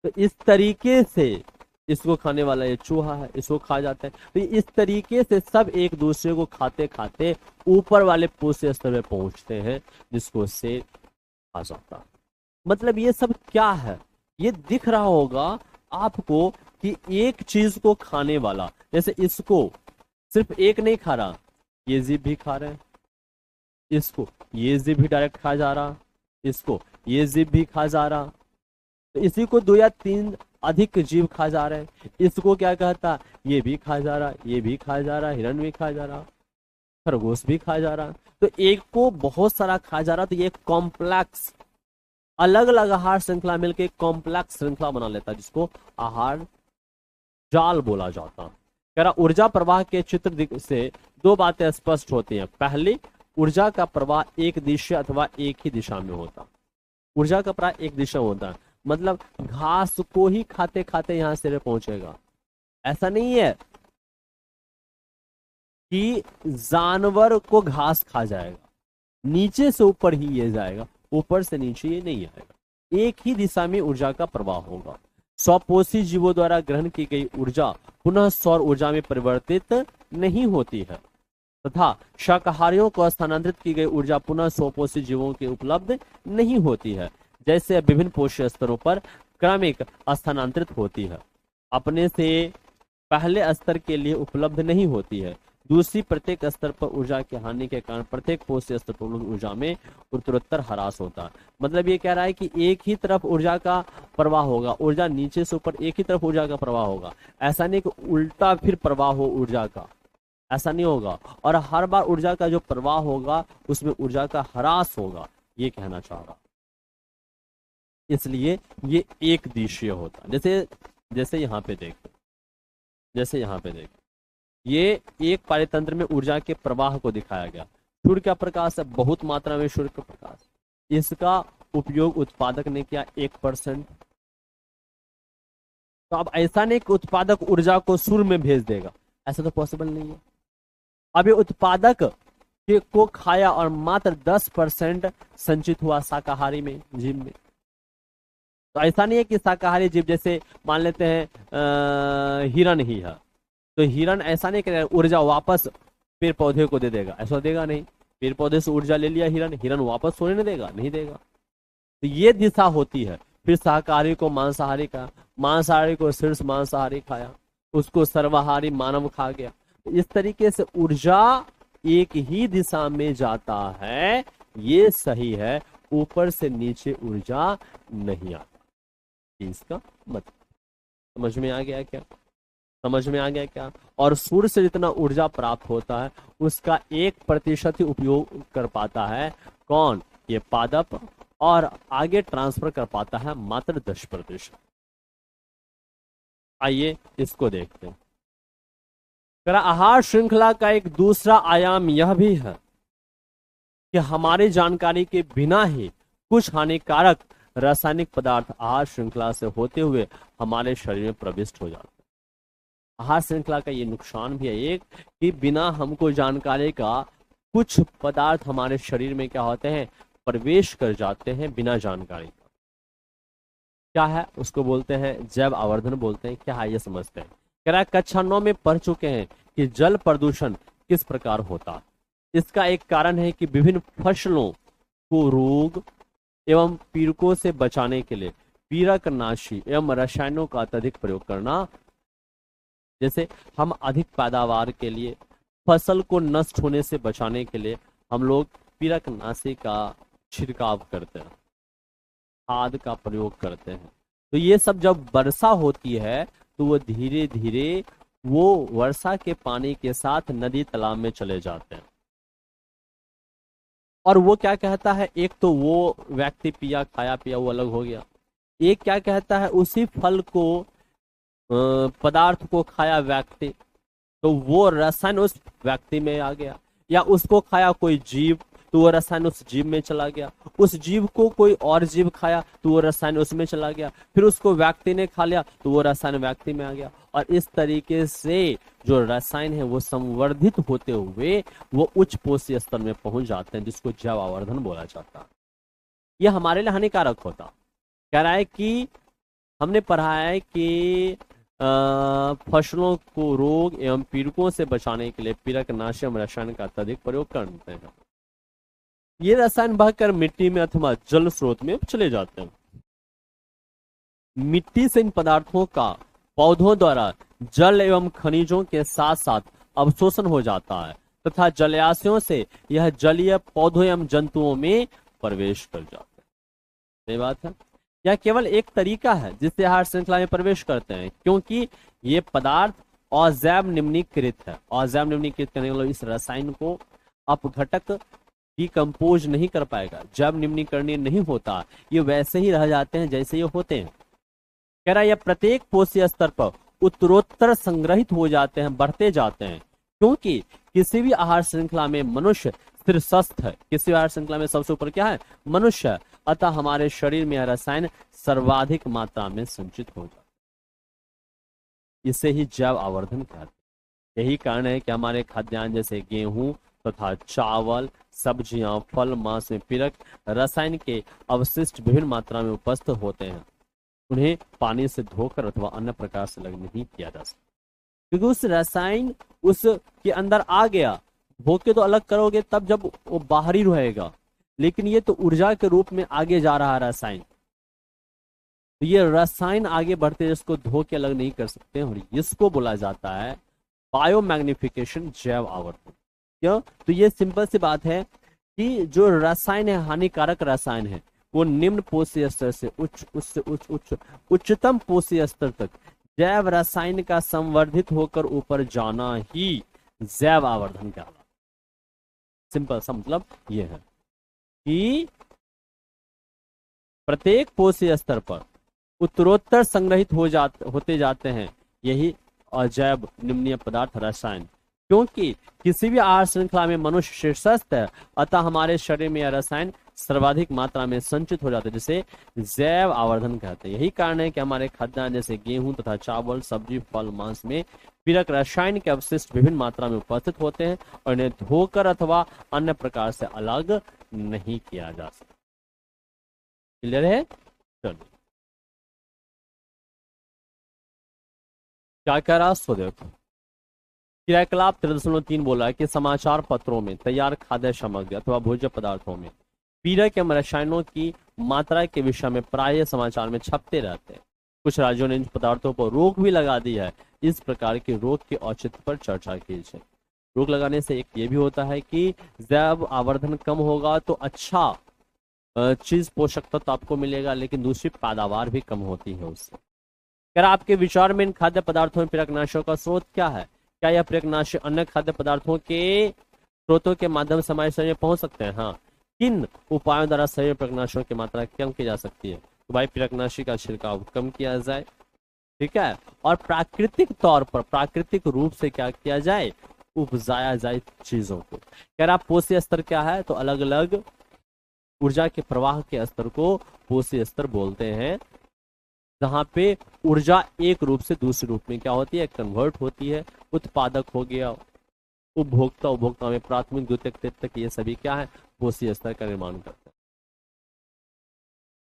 तो इस तरीके से इसको खाने वाला ये चूहा है, इसको खा जाता है। तो इस तरीके से सब एक दूसरे को खाते खाते ऊपर वाले पोषक स्तर में पहुंचते हैं, जिसको से खा जाता है। मतलब ये सब क्या है, ये दिख रहा होगा आपको कि एक चीज को खाने वाला, जैसे इसको सिर्फ एक नहीं खा रहा, ये जीव भी खा रहे हैं, इसको ये जीव भी डायरेक्ट खा जा रहा, इसको ये जीव भी खा जा रहा, तो इसी को 2 या 3 अधिक जीव खा जा रहे हैं। इसको क्या कहता, ये भी खा जा रहा, ये भी खा जा रहा, हिरण भी खा जा रहा, खरगोश भी खा जा रहा। तो एक को बहुत सारा खा जा रहा, तो ये कॉम्प्लेक्स अलग अलग आहार श्रृंखला मिलकर कॉम्प्लेक्स श्रृंखला बना लेता है, जिसको आहार जाल बोला जाता। कह रहा ऊर्जा प्रवाह के चित्र से 2 बातें स्पष्ट होती हैं। पहली, ऊर्जा का प्रवाह एक दिशा अथवा एक ही दिशा में होता। ऊर्जा का प्रवाह एक दिशा होता है, मतलब घास को ही खाते खाते यहां से पहुंचेगा। ऐसा नहीं है कि जानवर को घास खा जाएगा, नीचे से ऊपर ही ये जाएगा, ऊपर से नीचे ये नहीं आएगा। एक ही दिशा में ऊर्जा का प्रवाह होगा। स्वपोषी जीवों द्वारा ग्रहण की गई ऊर्जा पुनः सौर ऊर्जा में परिवर्तित नहीं होती है तथा शाकाहारियों को स्थानांतरित की गई ऊर्जा पुनः स्वपोषी जीवों के उपलब्ध नहीं होती है, जैसे विभिन्न पोषक स्तरों पर क्रमिक स्थानांतरित होती है, अपने से पहले स्तर के लिए उपलब्ध नहीं होती है। दूसरी, प्रत्येक स्तर पर ऊर्जा की हानि के कारण प्रत्येक पोषक स्तर पर ऊर्जा में उत्तरोत्तर ह्रास होता है। मतलब ये कह रहा है कि एक ही तरफ ऊर्जा का प्रवाह होगा, ऊर्जा नीचे से ऊपर एक ही तरफ ऊर्जा का प्रवाह होगा। ऐसा नहीं कि उल्टा फिर प्रवाह हो ऊर्जा का, ऐसा नहीं होगा। और हर बार ऊर्जा का जो प्रवाह होगा उसमें ऊर्जा का ह्रास होगा, ये कहना चाह रहा। इसलिए ये एक दिशीय होता। जैसे यहाँ पे देखो, ये एक पारितंत्र में ऊर्जा के प्रवाह को दिखाया गया। सूर्य का प्रकाश है, बहुत मात्रा में सूर्य का प्रकाश, इसका उपयोग उत्पादक ने किया 1%। तो अब ऐसा नहीं कि उत्पादक ऊर्जा को सूर्य में भेज देगा, ऐसा तो पॉसिबल नहीं है। अब ये उत्पादक को खाया और मात्र 10% संचित हुआ शाकाहारी में, जीव में। तो ऐसा नहीं है कि शाकाहारी जीव, जैसे मान लेते हैं हिरण ही है, तो हिरण ऐसा नहीं करेगा ऊर्जा वापस पेड़ पौधे को दे देगा, ऐसा देगा नहीं। पेड़ पौधे से ऊर्जा ले लिया हिरण वापस सोने नहीं देगा, नहीं देगा। तो ये दिशा होती है। फिर शाकाहारी को मांसाहारी का, मांसाहारी को शीर्ष मांसाहारी खाया, उसको सर्वाहारी मानव खा गया। इस तरीके से ऊर्जा एक ही दिशा में जाता है, ये सही है। ऊपर से नीचे ऊर्जा नहीं आता, इसका मतलब समझ में आ गया क्या? समझ में आ गया क्या? और सूर्य से जितना ऊर्जा प्राप्त होता है उसका 1% ही उपयोग कर पाता है कौन? ये पादप। और आगे ट्रांसफर कर पाता है मात्र 10%। आइए इसको देखते हैं। आहार श्रृंखला का एक दूसरा आयाम यह भी है कि हमारी जानकारी के बिना ही कुछ हानिकारक रासायनिक पदार्थ आहार श्रृंखला से होते हुए हमारे शरीर में प्रविष्ट हो जाते हैं। आहार श्रृंखला का ये नुकसान भी है एक, कि बिना हमको जानकारी का कुछ पदार्थ हमारे शरीर में क्या होते हैं, प्रवेश कर जाते हैं बिना जानकारी का। क्या है उसको बोलते हैं जैव आवर्धन बोलते हैं। क्या है ये समझते हैं। कह रहा है कक्षा 9 में पढ़ चुके हैं कि जल प्रदूषण किस प्रकार होता है। इसका एक कारण है कि विभिन्न फसलों को रोग एवं पीड़कों से बचाने के लिए पीड़कनाशी एवं रसायनों का अत्यधिक प्रयोग करना। जैसे हम अधिक पैदावार के लिए, फसल को नष्ट होने से बचाने के लिए हम लोग पीड़कनाशी का छिड़काव करते हैं, खाद का प्रयोग करते हैं। तो ये सब जब वर्षा होती है तो वो धीरे धीरे वो वर्षा के पानी के साथ नदी तालाब में चले जाते हैं। और वो क्या कहता है, एक तो वो व्यक्ति पिया खाया पिया वो अलग हो गया, एक क्या कहता है उसी फल को पदार्थ को खाया व्यक्ति तो वो रसायन उस व्यक्ति में आ गया, या उसको खाया कोई जीव तो वो रसायन उस जीव में चला गया, उस जीव को कोई और जीव खाया तो वो रसायन उसमें चला गया, फिर उसको व्यक्ति ने खा लिया तो वो रसायन व्यक्ति में आ गया। और इस तरीके से जो रसायन है वो संवर्धित होते हुए वो उच्च पोषी स्तर में पहुंच जाते हैं, जिसको जैव आवर्धन बोला जाता है। यह हमारे लिए हानिकारक होता। कह रहा है कि हमने पढ़ा है कि फसलों को रोग एवं पीड़कों से बचाने के लिए पीड़कनाशी रसायन का अत्यधिक प्रयोग करते हैं। ये रसायन बहकर मिट्टी में अथवा जल स्रोत में चले जाते हैं। मिट्टी से इन पदार्थों का पौधों द्वारा जल एवं खनिजों के साथ साथ अवशोषण हो जाता है तथा जलाशयों से यह जलीय पौधों एवं जंतुओं में प्रवेश कर जाता है। सही बात है। यह केवल एक तरीका है जिससे आहार श्रृंखला में प्रवेश करते हैं, क्योंकि ये पदार्थ अजैव निम्नीकृत है। अजैव निम्नीकृत करने वाले इस रसायन को अपघटक डिकम्पोज नहीं कर पाएगा, जब निम्नीकरणीय नहीं होता, ये वैसे ही रह जाते हैं जैसे ये होते हैं। कह रहा है यह प्रत्येक पोषी स्तर पर उत्तरोत्तर संग्रहित हो जाते हैं, बढ़ते जाते हैं, क्योंकि किसी भी आहार श्रृंखला में मनुष्य शीर्षस्थ है। किसी आहार श्रृंखला में सबसे ऊपर क्या है, मनुष्य। अतः हमारे शरीर में यह रसायन सर्वाधिक मात्रा में संचित हो जाता है। इसे ही जैव आवर्धन कहते हैं। यही कारण है कि हमारे खाद्यान्न जैसे गेहूं तथा चावल, सब्जियां, फल, मांस में पीड़क रसायन के अवशिष्ट विभिन्न मात्रा में उपस्थित होते हैं। उन्हें पानी से धोकर अथवा अन्य प्रकार से अलग नहीं किया जा सकता, क्योंकि उस रसायन उसके अंदर आ गया, धो के तो अलग करोगे तब जब वो बाहरी रहेगा, लेकिन ये तो ऊर्जा के रूप में आगे जा रहा है रसायन। तो ये रसायन आगे बढ़ते जिसको धो के अलग नहीं कर सकते, और इसको बोला जाता है बायोमैग्निफिकेशन, जैव आवर्धन। क्यों? तो ये सिंपल सी बात है कि जो रसायन है, हानिकारक रसायन है, वो निम्न पोषी स्तर से उच्चतम पोषी स्तर तक जैव रसायन का संवर्धित होकर ऊपर जाना ही जैव आवर्धन कहलाता है। सिंपल सा मतलब ये है कि प्रत्येक पोषी स्तर पर उत्तरोत्तर संग्रहित होते जाते हैं यही अजैव निम्नीय पदार्थ रसायन, क्योंकि किसी भी आहार श्रृंखला में मनुष्य शीर्षस्थ है। अतः हमारे शरीर में यह रसायन सर्वाधिक मात्रा में संचित हो जाते हैं, जिसे जैव आवर्धन कहते हैं। यही कारण है कि हमारे खाद्यान्न जैसे गेहूं तथा चावल, सब्जी, फल, मांस में पीड़क रसायन के अवशिष्ट विभिन्न मात्रा में उपस्थित होते हैं और इन्हें धोकर अथवा अन्य प्रकार से अलग नहीं किया जा सकता। क्लियर है? चलिए क्या कह रहा सो देखो। क्रियाकलाप 3.3 बोला है कि समाचार पत्रों में तैयार खाद्य सामग्री अथवा भोज्य पदार्थों में पीड़क एवं रसायनों की मात्रा के विषय में प्राय समाचार में छपते रहते हैं। कुछ राज्यों ने इन पदार्थों पर रोक भी लगा दी है। इस प्रकार के रोक के औचित्य पर चर्चा की जाए। रोक लगाने से एक ये भी होता है कि जैव आवर्धन कम होगा तो अच्छा चीज पोषक तत्व आपको मिलेगा, लेकिन दूसरी पैदावार भी कम होती है उससे। कह रहा आपके विचार में इन खाद्य पदार्थों में प्रेरकनाशियों का स्रोत क्या है? क्या यह प्रेरकनाशी अन्य खाद्य पदार्थों के स्रोतों के माध्यम से हमारे शरीर में पहुंच सकते हैं? हाँ। किन उपायों द्वारा शरीर में प्रेरकनाशियों की मात्रा कम की जा सकती है? तो भाई प्रेरकनाशी का छिड़काव कम किया जाए, ठीक है, और प्राकृतिक तौर पर प्राकृतिक रूप से क्या किया जाए? उपजाया जाए चीजों को। कह रहा पोषी स्तर क्या है? तो अलग अलग ऊर्जा के प्रवाह के स्तर को पोषी स्तर बोलते हैं, जहां पे ऊर्जा एक रूप से दूसरे रूप में क्या होती है? कन्वर्ट होती है। उत्पादक हो गया, उपभोक्ता, उपभोक्ता में प्राथमिक, द्वितीयक, तृतीयक, ये सभी क्या है? पोषी स्तर का निर्माण करते हैं।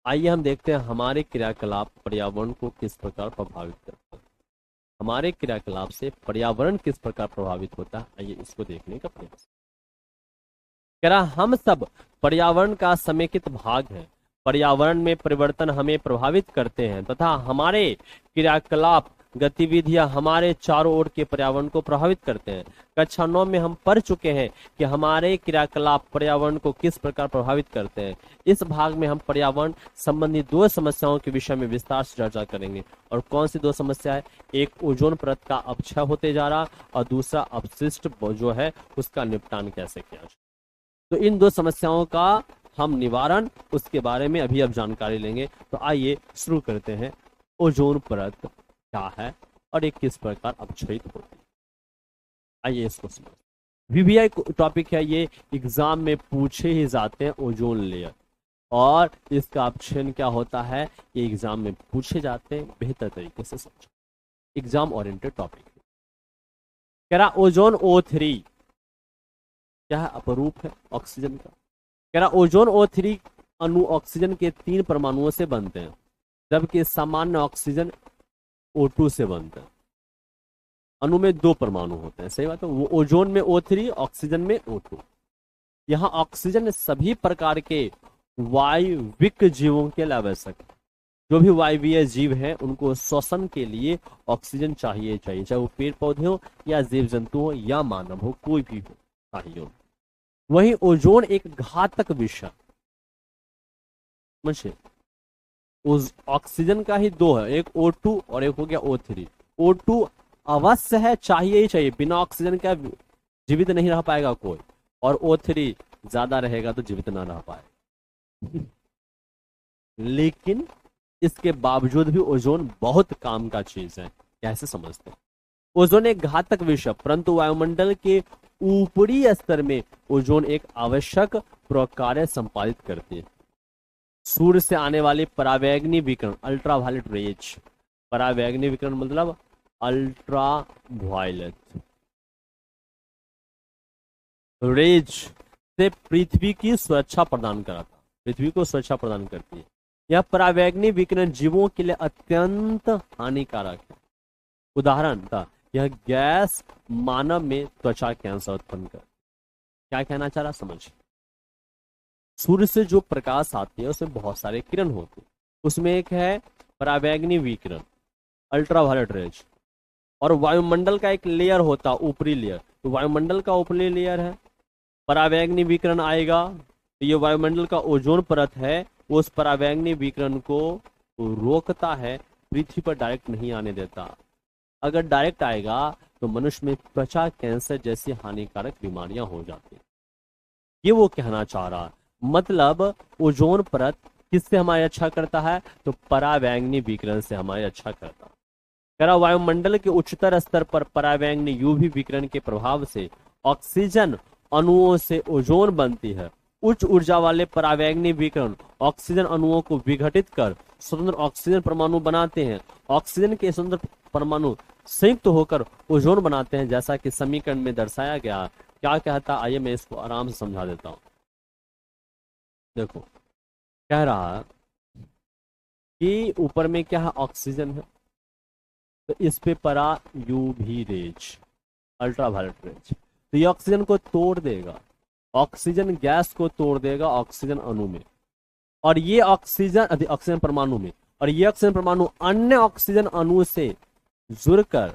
आइए हम देखते हैं हमारे क्रियाकलाप पर्यावरण को किस प्रकार प्रभावित करते हैं। हमारे क्रियाकलाप से पर्यावरण किस प्रकार प्रभावित होता है, आइए इसको देखने का प्रयास। कह रहा हम सब पर्यावरण का समेकित भाग है। पर्यावरण में परिवर्तन हमें प्रभावित करते हैं तथा हमारे क्रियाकलाप गतिविधियां हमारे चारों ओर के पर्यावरण को प्रभावित करते हैं। कक्षा 9 में हम पढ़ चुके हैं कि हमारे क्रियाकलाप पर्यावरण को किस प्रकार प्रभावित करते हैं। इस भाग में हम पर्यावरण संबंधी दो समस्याओं के विषय में विस्तार से चर्चा करेंगे। और कौन सी दो समस्या है? एक ओजोन परत का अपक्षय होते जा रहा और दूसरा अपशिष्ट जो है उसका निपटान कैसे किया जाए। तो इन दो समस्याओं का हम निवारण, उसके बारे में अभी अब जानकारी लेंगे। तो आइए शुरू करते हैं। ओजोन परत क्या है और ये किस प्रकार अपक्षयित होती है, आइए इसको समझते। वीवीआई टॉपिक है, ये एग्जाम में पूछे ही जाते हैं। ओजोन लेयर और इसका अपक्षयन क्या होता है, ये एग्जाम में पूछे जाते हैं। बेहतर तरीके से समझो, एग्जाम ओरिएंटेड टॉपिक। कह रहा ओजोन O3 क्या है? अपरूप है ऑक्सीजन का। कह रहा ओजोन O3 अणु ऑक्सीजन के 3 परमाणुओं से बनते हैं, जबकि सामान्य ऑक्सीजन O2 से बनता है। अणु में 2 परमाणु होते हैं, सही बात है। वो ओजोन में O3, ऑक्सीजन में O2। यहाँ ऑक्सीजन सभी प्रकार के वायविक जीवों के लिए आवश्यक है। जो भी वायवीय जीव हैं उनको श्वसन के लिए ऑक्सीजन चाहिए, चाहे वो पेड़ पौधे हो या जीव जंतु हो या मानव हो, कोई भी हो चाहिए। वही ओजोन एक घातक विषय, समझे, उस ऑक्सीजन का ही 2 है, एक O2 और एक हो गया O3। O2 अवश्य है, चाहिए ही चाहिए, बिना ऑक्सीजन का जीवित नहीं रह पाएगा कोई, और O3 ज्यादा रहेगा तो जीवित ना रह पाएगा। लेकिन इसके बावजूद भी ओजोन बहुत काम का चीज है, कैसे समझते हैं? ओजोन एक घातक विषय, परंतु वायुमंडल के ऊपरी स्तर में ओजोन एक आवश्यक प्रकार्य संपादित करती है। सूर्य से आने वाले परावैंगनी विकिरण, अल्ट्रावायलेट रेज, परावैंगनी विकिरण मतलब अल्ट्रावायलेट रेज से पृथ्वी की सुरक्षा प्रदान कराता, पृथ्वी को सुरक्षा प्रदान करती है। यह परावैंगनी विकिरण जीवों के लिए अत्यंत हानिकारक है। उदाहरण था, यह गैस मानव में त्वचा कैंसर उत्पन्न कर। क्या कहना चाह रहा समझ। सूर्य से जो प्रकाश आती है उसमें बहुत सारे किरण होते हैं, उसमें एक है परावैंगनी विकिरण, अल्ट्रावायलेट रेज, और वायुमंडल का एक लेयर होता है, ऊपरी लेयर। तो वायुमंडल का ऊपरी लेयर है, परावैंगनी विकिरण आएगा, तो ये वायुमंडल का ओजोन परत है, उस परावैंगनी विकिरण को रोकता है, पृथ्वी पर डायरेक्ट नहीं आने देता। अगर डायरेक्ट आएगा तो मनुष्य में त्वचा कैंसर जैसी हानिकारक बीमारियां हो जाती हैं। ये वो कहना चाह रहा, मतलब ओजोन परत किससे हमारी रक्षा करता है? तो परावैंगनी विकिरण से हमारी रक्षा करता है। कह रहा वायुमंडल के उच्चतर स्तर पर परावैंगनी यूवी विकिरण के प्रभाव से ऑक्सीजन अणुओं से ओजोन बनती है। उच्च ऊर्जा वाले परावैंगनी विकिरण ऑक्सीजन अणुओं को विघटित कर स्वतंत्र ऑक्सीजन परमाणु बनाते हैं। ऑक्सीजन के स्वतंत्र परमाणु संयुक्त होकर ओजोन बनाते हैं, जैसा कि समीकरण में दर्शाया गया। क्या कहता, आइए मैं इसको आराम से समझा देता हूं। देखो, कह रहा कि ऊपर में क्या है? ऑक्सीजन है, तो इस पे परा यूवी रेज, अल्ट्रावायलेट रेज, तो ये ऑक्सीजन को तोड़ देगा, ऑक्सीजन गैस को तोड़ देगा ऑक्सीजन अणु में, और ये ऑक्सीजन परमाणु में, और ये ऑक्सीजन परमाणु अन्य ऑक्सीजन अणु से जुड़कर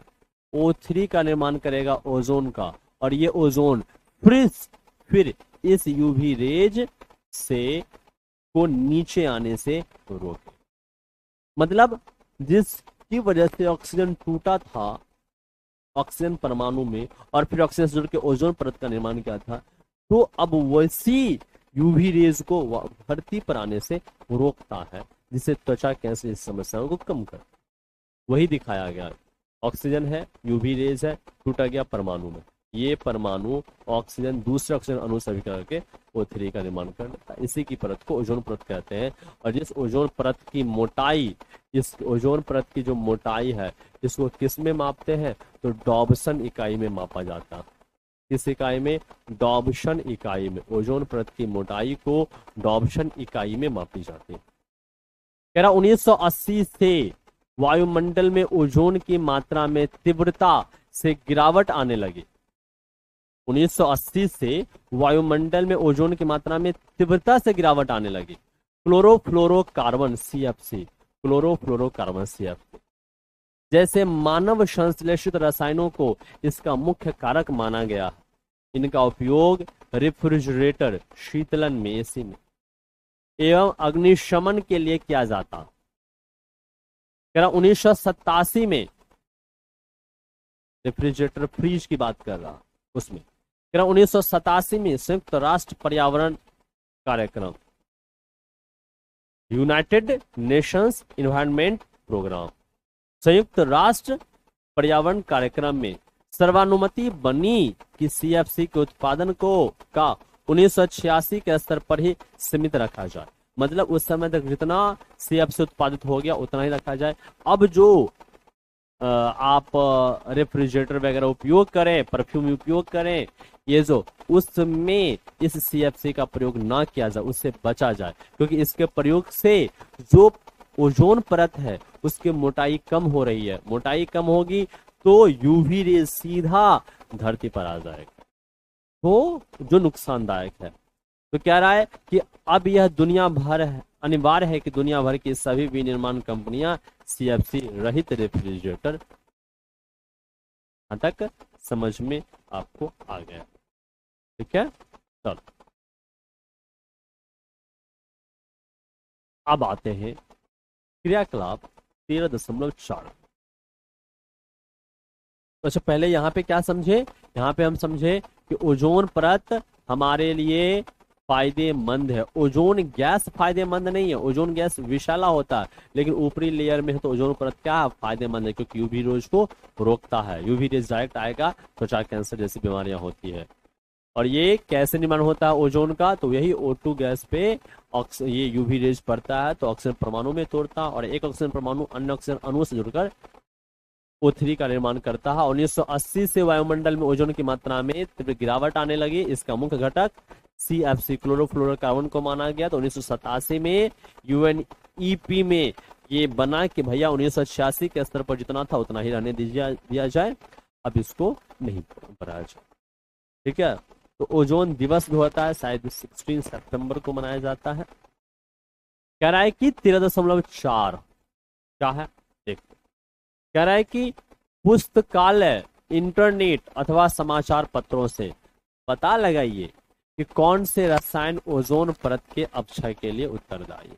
O3 का निर्माण करेगा, ओजोन का, और ये ओजोन फिर इस यूवी रेज से को नीचे आने से रोके। मतलब जिस जिसकी वजह से ऑक्सीजन टूटा था ऑक्सीजन परमाणु में और फिर ऑक्सीजन से जुड़ के ओजोन परत का निर्माण किया था, तो अब वैसी यूवी रेज को धरती पर आने से रोकता है, जिससे त्वचा कैंसर जैसी समस्याओं को कम कर। वही दिखाया गया, ऑक्सीजन है, यूवी रेज है, टूटा गया परमाणु में, ये परमाणु ऑक्सीजन दूसरे ऑक्सीजन अणु से अभिक्रिया करके O3 का निर्माण कर लेता है। इसी की परत को ओजोन परत कहते हैं। और जिस ओजोन परत की मोटाई, इस ओजोन परत की जो मोटाई है, इसको किस में मापते हैं, तो डॉबसन इकाई में मापा जाता है। किस इकाई में, डॉबसन इकाई में। ओजोन परत की मोटाई को डॉबसन इकाई में मापी जाती है। कह रहा 1980 से वायुमंडल में ओजोन की मात्रा में तीव्रता से गिरावट आने लगी। 1980 से वायुमंडल में ओजोन की मात्रा में तीव्रता से गिरावट आने लगी। क्लोरोफ्लोरोकार्बन CFC, क्लोरोफ्लोरोकार्बन CFC जैसे मानव संश्लेषित रसायनों को इसका मुख्य कारक माना गया। इनका उपयोग रेफ्रिजरेटर, शीतलन में, एसी में एवं अग्निशमन के लिए किया जाता। कह रहा 1987 में रेफ्रिजरेटर, फ्रीज की बात कर रहा उसमें, कह रहा 1987 में संयुक्त राष्ट्र पर्यावरण कार्यक्रम, यूनाइटेड नेशंस इन्वायरमेंट प्रोग्राम, संयुक्त राष्ट्र पर्यावरण कार्यक्रम में सर्वानुमति बनी कि CFC के उत्पादन को का 1986 के स्तर पर ही सीमित रखा जाए। मतलब उस समय तक जितना CFC उत्पादित हो गया उतना ही रखा जाए। अब जो आप रेफ्रिजरेटर वगैरह उपयोग करें, परफ्यूम उपयोग करें, ये जो उसमें इस CFC का प्रयोग ना किया जाए, उससे बचा जाए, क्योंकि इसके प्रयोग से जो ओजोन परत है उसकी मोटाई कम हो रही है। मोटाई कम होगी तो यूवी रेज सीधा धरती पर आ जाएगा, तो जो नुकसानदायक है। तो कह रहा है कि अब यह दुनिया भर है, अनिवार्य है कि दुनिया भर की सभी विनिर्माण कंपनियां CFC रहित रेफ्रिजरेटर, यहां तक समझ में आपको आ गया, ठीक है। चलो अब आते हैं क्रियाकलाप 13.4। अच्छा, पहले यहाँ पे क्या समझे, यहाँ पे हम समझे कि ओजोन परत हमारे लिए फायदेमंद है। ओजोन गैस फायदेमंद नहीं है, ओजोन गैस विषैला होता है, लेकिन ऊपरी लेयर में है तो ओजोन परत क्या फायदेमंद है, क्योंकि यूवी रेज को रोकता है। यूवी रेज डायरेक्ट आएगा, त्वचा कैंसर जैसी बीमारियां होती है। और ये कैसे निर्माण होता है ओजोन का, तो यही O2 गैस पे ये यूवी रेज पड़ता है तो ऑक्सीजन परमाणु में तोड़ता, और एक ऑक्सीजन परमाणु अन्य ऑक्सीजन अणु से जुड़कर O3 का निर्माण करता है। 1980 से वायुमंडल में ओजोन की मात्रा में तीव्र गिरावट आने लगी। इसका मुख्य घटक CFC, क्लोरोफ्लोरोकार्बन को माना गया। तो 1987 में UNEP में ये बना कि भैया 1986 के स्तर पर जितना था उतना ही रहने दिया जाए, अब इसको नहीं बढ़ाया जाए, ठीक है। तो ओजोन दिवस भी होता है, शायद 16 सितंबर को मनाया जाता है। कह रहा है कि 13.4 क्या है, देखो, कह रहा है कि पुस्तकालय, इंटरनेट अथवा समाचार पत्रों से पता लगाइए कि कौन से रसायन ओजोन परत के अपक्षय के लिए उत्तरदायी।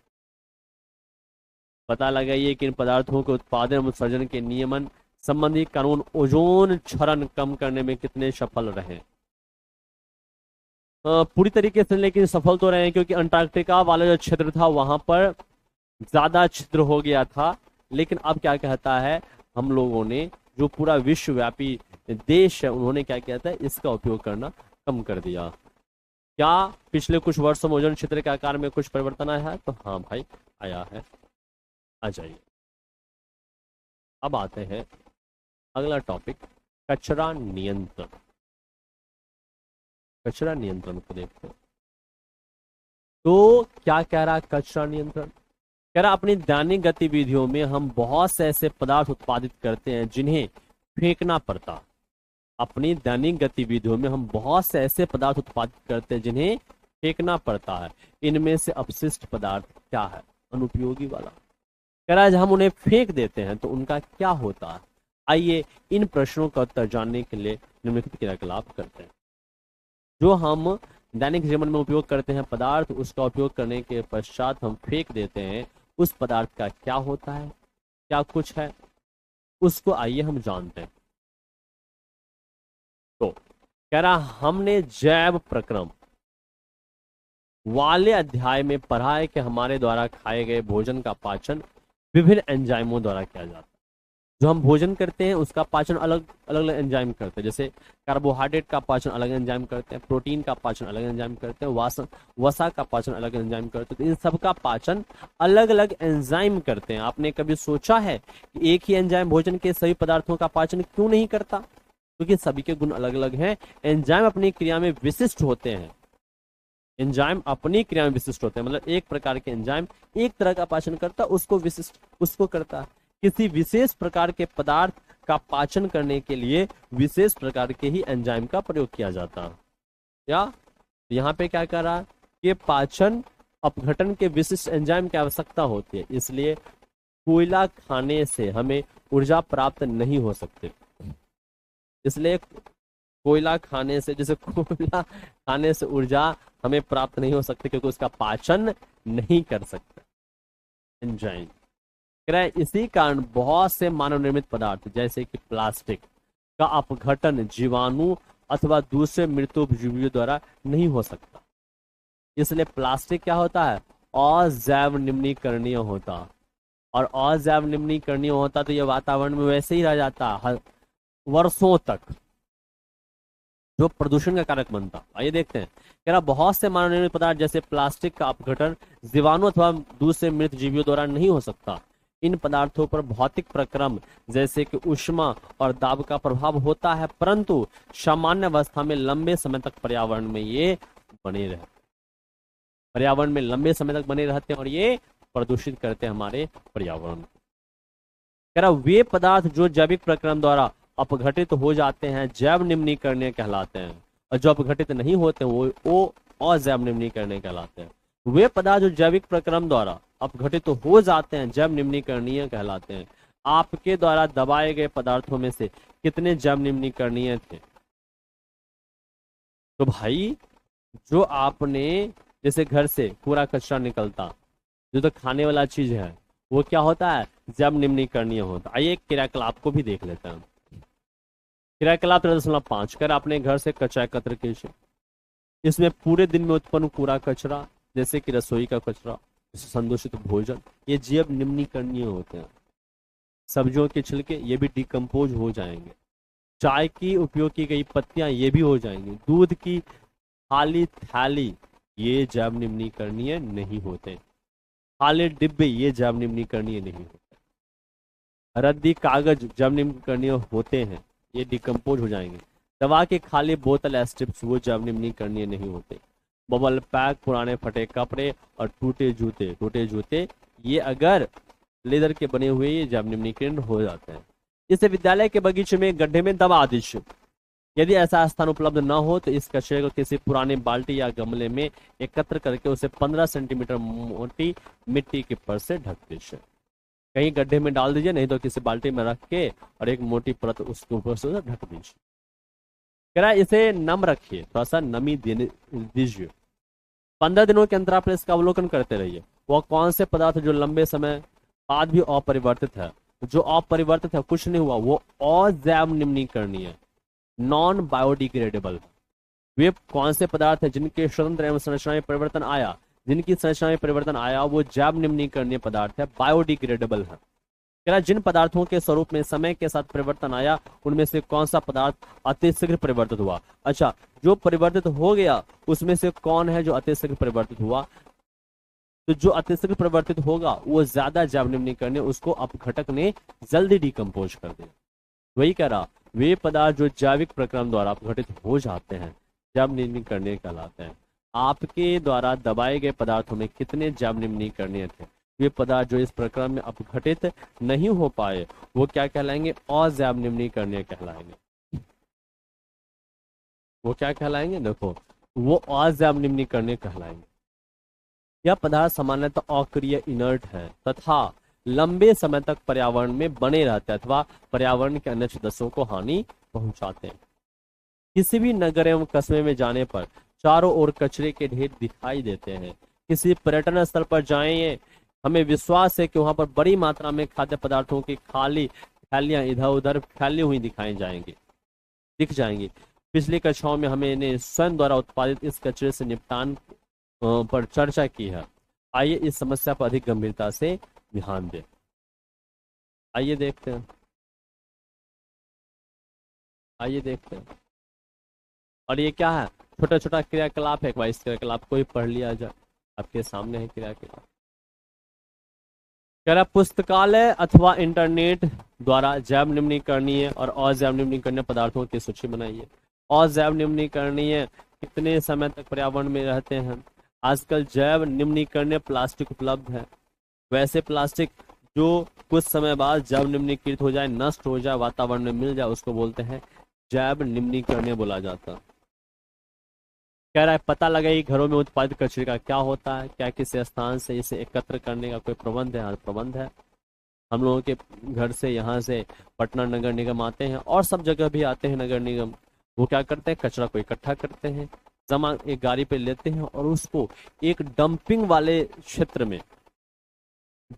पता लगाइए कि इन पदार्थों के उत्पादन और उत्सर्जन के नियमन संबंधी कानून ओजोन क्षरण कम करने में कितने सफल रहे। पूरी तरीके से लेकिन सफल तो रहे, क्योंकि अंटार्कटिका वाला जो क्षेत्र था वहां पर ज्यादा छिद्र हो गया था। लेकिन अब क्या कहता है, हम लोगों ने जो पूरा विश्वव्यापी देश है उन्होंने क्या किया था, इसका उपयोग करना कम कर दिया। क्या पिछले कुछ वर्षों में ओजोन क्षेत्र के आकार में कुछ परिवर्तन आया है, तो हाँ भाई आया है। आ जाइए, अब आते हैं अगला टॉपिक, कचरा नियंत्रण। कचरा नियंत्रण को देखते हैं। तो क्या कह रहा है कचरा नियंत्रण, कह रहा अपनी दैनिक गतिविधियों में हम बहुत से ऐसे पदार्थ उत्पादित करते हैं जिन्हें फेंकना पड़ता। अपनी दैनिक गतिविधियों में हम बहुत से ऐसे पदार्थ उत्पादित करते हैं जिन्हें फेंकना पड़ता है। इनमें से अपशिष्ट पदार्थ क्या है, अनुपयोगी वाला। कह रहा है जब हम उन्हें फेंक देते हैं तो उनका क्या होता है। आइए इन प्रश्नों का उत्तर जानने के लिए निम्नलिखित क्रियाकलाप करते हैं। जो हम दैनिक जीवन में उपयोग करते हैं पदार्थ, उसका उपयोग करने के पश्चात हम फेंक देते हैं, उस पदार्थ का क्या होता है, क्या कुछ है, उसको आइए हम जानते हैं। तो कह रहा हमने जैव प्रक्रम वाले अध्याय में पढ़ा है कि हमारे द्वारा खाए गए भोजन का पाचन विभिन्न एंजाइमों द्वारा किया जाता है। जो हम भोजन करते हैं उसका पाचन अलग अलग एंजाइम करते हैं। जैसे कार्बोहाइड्रेट का पाचन अलग एंजाइम करते हैं, प्रोटीन का पाचन अलग एंजाइम करते हैं, वसा का पाचन अलग एंजाइम करते हैं। तो इन सब का पाचन अलग अलग एंजाइम करते हैं। आपने कभी सोचा है कि एक ही एंजाइम भोजन के सभी पदार्थों का पाचन क्यों नहीं करता? क्योंकि सभी के गुण अलग अलग हैं। एंजाइम अपनी क्रिया में विशिष्ट होते हैं। एंजाइम अपनी क्रिया में विशिष्ट होते हैं, मतलब एक प्रकार के एंजाइम एक तरह का पाचन करता, उसको विशिष्ट उसको करता है। किसी विशेष प्रकार के पदार्थ का पाचन करने के लिए विशेष प्रकार के ही एंजाइम का प्रयोग किया जाता है। या यहाँ पे क्या कह रहा है कि पाचन अपघटन के विशिष्ट एंजाइम की आवश्यकता होती है, इसलिए कोयला खाने से हमें ऊर्जा प्राप्त नहीं हो सकती। इसलिए कोयला खाने से, जैसे कोयला खाने से ऊर्जा हमें प्राप्त नहीं हो सकती क्योंकि उसका पाचन नहीं कर सकता एंजाइम। इसी कारण बहुत से मानव निर्मित पदार्थ जैसे कि प्लास्टिक का अपघटन जीवाणु अथवा दूसरे मृत्युजीवियों द्वारा नहीं हो सकता। इसलिए प्लास्टिक क्या होता है? अजैव निम्नीकरणीय होता, और अजैव निम्नीकरणीय होता तो ये वातावरण में वैसे ही रह जाता वर्षों तक, जो प्रदूषण का कारक बनता। आइए देखते हैं। कह रहा बहुत से मानव निर्मित पदार्थ जैसे प्लास्टिक का अपघटन जीवाणु अथवा दूसरे मृत जीवियों द्वारा नहीं हो सकता। इन पदार्थों पर भौतिक प्रक्रम जैसे कि ऊष्मा और दाब का प्रभाव होता है, परंतु सामान्य अवस्था में लंबे समय तक पर्यावरण में ये बने रहते हैं और ये प्रदूषित करते हैं हमारे पर्यावरण को। कह रहा वे पदार्थ जो जैविक प्रक्रम द्वारा अपघटित हो जाते हैं जैव निम्नीकरणीय कहलाते हैं, और जो अपघटित नहीं होते वो अजैव निम्नीकरणीय कहलाते हैं। वे पदार्थ जो जैविक प्रक्रम द्वारा अपघटित हो जाते हैं जैव निम्नीकरणीय कहलाते हैं। आपके द्वारा दबाए गए पदार्थों में से कितने जैव निम्नीकरणीय थे? तो भाई जो आपने, जैसे घर से पूरा कचरा निकलता, जो तो खाने वाला चीज है वो क्या होता है? जैव निम्नीकरणीय होता। आइए एक क्रियाकलाप को भी देख लेते हैं। क्रियाकलाप 3.5 कर अपने घर से कचरा एकत्र कीजिए। इसमें पूरे दिन में उत्पन्न कूड़ा कचरा जैसे कि रसोई का कचरा, संदूषित भोजन, ये जैव निम्नीकरणीय होते हैं। सब्जियों के छिलके ये भी डिकम्पोज हो जाएंगे। चाय की उपयोग की गई पत्तियां ये भी हो जाएंगी। दूध की खाली थैली ये जैव निम्नीकरणीय नहीं होते। खाली डिब्बे ये जैव निम्नीकरणीय नहीं होते। रद्दी कागज जैव निम्नीकरणीय होते हैं, ये डिकम्पोज हो जाएंगे। दवा के खाली बोतल स्ट्रिप्स वो जैव निम्नीकरणीय नहीं होते। बबल पैक, पुराने फटे कपड़े और टूटे जूते ये अगर लेदर के बने हुए ये जैव निम्नीकरण हो जाते हैं। इसे विद्यालय के बगीचे में गड्ढे में दबा दीजिए। यदि ऐसा स्थान उपलब्ध न हो तो इस कचरे को किसी पुराने बाल्टी या गमले में एकत्र करके उसे 15 सेंटीमीटर मोटी मिट्टी के परत से ढक दीजिए। कहीं गड्ढे में डाल दीजिए, नहीं तो किसी बाल्टी में रख के और एक मोटी परत उसके ऊपर से ढक दीजिए। कह रहा है इसे नम रखिए, थोड़ा सा नमी दीजिए। 15 दिनों के अंतराल पर इसका अवलोकन करते रहिए। वह कौन से पदार्थ जो लंबे समय बाद भी अपरिवर्तित है, जो अपरिवर्तित है, कुछ नहीं हुआ, वो अजैव निम्नीकरणीय, नॉन बायोडिग्रेडेबल। वे कौन से पदार्थ है जिनके स्वतंत्र एवं संरचना में परिवर्तन आया, जिनकी संरचना में परिवर्तन आया वो जैव निम्नीकरणीय पदार्थ है, बायोडिग्रेडेबल है। जिन पदार्थों के स्वरूप में समय के साथ परिवर्तन आया उनमें से कौन सा पदार्थ अतिशीघ्र परिवर्तित हुआ? अच्छा, जो परिवर्तित हो गया उसमें से कौन है जो अतिशीघ्र परिवर्तित हुआ? तो जो अतिशीघ्र परिवर्तित होगा वो ज्यादा जैव निम्नीकरणीय, उसको अपघटक ने जल्दी डिकम्पोज कर दिया। वही कह रहा, वे पदार्थ जो जैविक प्रक्रम द्वारा अपघटित हो जाते हैं जैव निम्नीकरणीय कहलाते हैं। आपके द्वारा दबाए गए पदार्थों में कितने जैव निम्नीकरणीय थे? वे पदार्थ जो इस प्रक्रम में अपघटित नहीं हो पाए वो क्या कहलाएंगे? अजैव निम्नीकरणीय कहलाएंगे। वो क्या कहलाएंगे? देखो, वो अजैव निम्नीकरणीय कहलाएंगे। यह पदार्थ सामान्यतः अक्रिय इनर्ट है तथा लंबे समय तक पर्यावरण में बने रहते हैं अथवा पर्यावरण के अन्य सदस्यों को हानि पहुंचाते हैं। किसी भी नगर एवं कस्बे में जाने पर चारों ओर कचरे के ढेर दिखाई देते हैं। किसी पर्यटन स्थल पर जाएं, हमें विश्वास है कि वहां पर बड़ी मात्रा में खाद्य पदार्थों की खाली थैलियां इधर उधर फैली हुई दिख जाएंगी। पिछली कक्षाओं में हमें इन्हें स्वयं द्वारा उत्पादित इस कचरे से निपटान पर चर्चा की है। आइए इस समस्या पर अधिक गंभीरता से ध्यान दें। आइए देखते हैं। और ये क्या है? छोटा छोटा क्रियाकलाप है। एक बार इस क्रियाकलाप को ही पढ़ लिया जाए। आपके सामने है क्रियाकलाप। कह रहा पुस्तकालय अथवा इंटरनेट द्वारा जैव निम्नीकरणीय और अजैव निम्नीकरणीय पदार्थों की सूची बनाइए। अजैव निम्नीकरणीय कितने समय तक पर्यावरण में रहते हैं? आजकल जैव निम्नीकरणीय प्लास्टिक उपलब्ध है। वैसे प्लास्टिक जो कुछ समय बाद जैव निम्नीकृत हो जाए, नष्ट हो जाए, वातावरण में मिल जाए, उसको बोलते हैं जैव निम्नीकरणीय बोला जाता है। कह रहा है पता लगाइए घरों में उत्पादित कचरे का क्या होता है, क्या किसी स्थान से इसे एकत्र करने का कोई प्रबंध है? हाँ, प्रबंध है। हम लोगों के घर से, यहाँ से पटना नगर निगम आते हैं और सब जगह भी आते हैं नगर निगम। वो क्या करते हैं? कचरा को इकट्ठा करते हैं, जमा एक गाड़ी पे लेते हैं और उसको एक डंपिंग वाले क्षेत्र में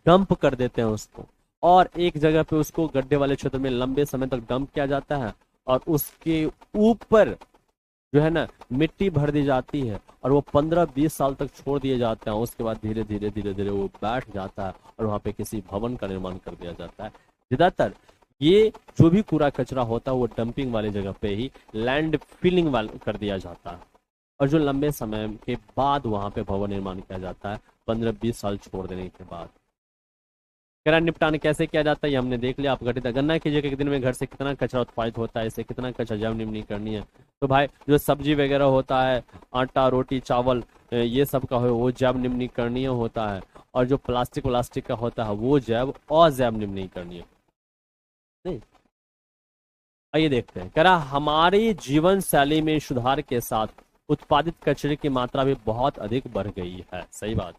डंप कर देते हैं उसको, और एक जगह पे उसको गड्ढे वाले क्षेत्र में लंबे समय तक डंप किया जाता है और उसके ऊपर जो है ना मिट्टी भर दी जाती है और वो 15-20 साल तक छोड़ दिए जाते हैं। उसके बाद धीरे धीरे वो बैठ जाता है और वहां पे किसी भवन का निर्माण कर दिया जाता है। ज्यादातर ये जो भी कूड़ा कचरा होता है वो डंपिंग वाली जगह पे ही लैंड फिलिंग कर दिया जाता है और जो लंबे समय के बाद वहां पे भवन निर्माण किया जाता है 15-20 साल छोड़ देने के बाद। कचरा निपटान कैसे किया जाता है ये हमने देख लिया। आप घटित गणना कीजिए कि एक दिन में घर से कितना कचरा उत्पादित होता है, इससे कितना कचरा जैव निम्नीकरणीय है। तो भाई जो सब्जी वगैरह होता है, आटा रोटी चावल ये सब का हो वो जैव निम्नीकरणीय होता है, और जो प्लास्टिक का होता है वो जैव अजैव निम्नीकरणीय। नहीं, आइए देखते हैं। कह रहा हमारी जीवन शैली में सुधार के साथ उत्पादित कचरे की मात्रा भी बहुत अधिक बढ़ गई है। सही बात,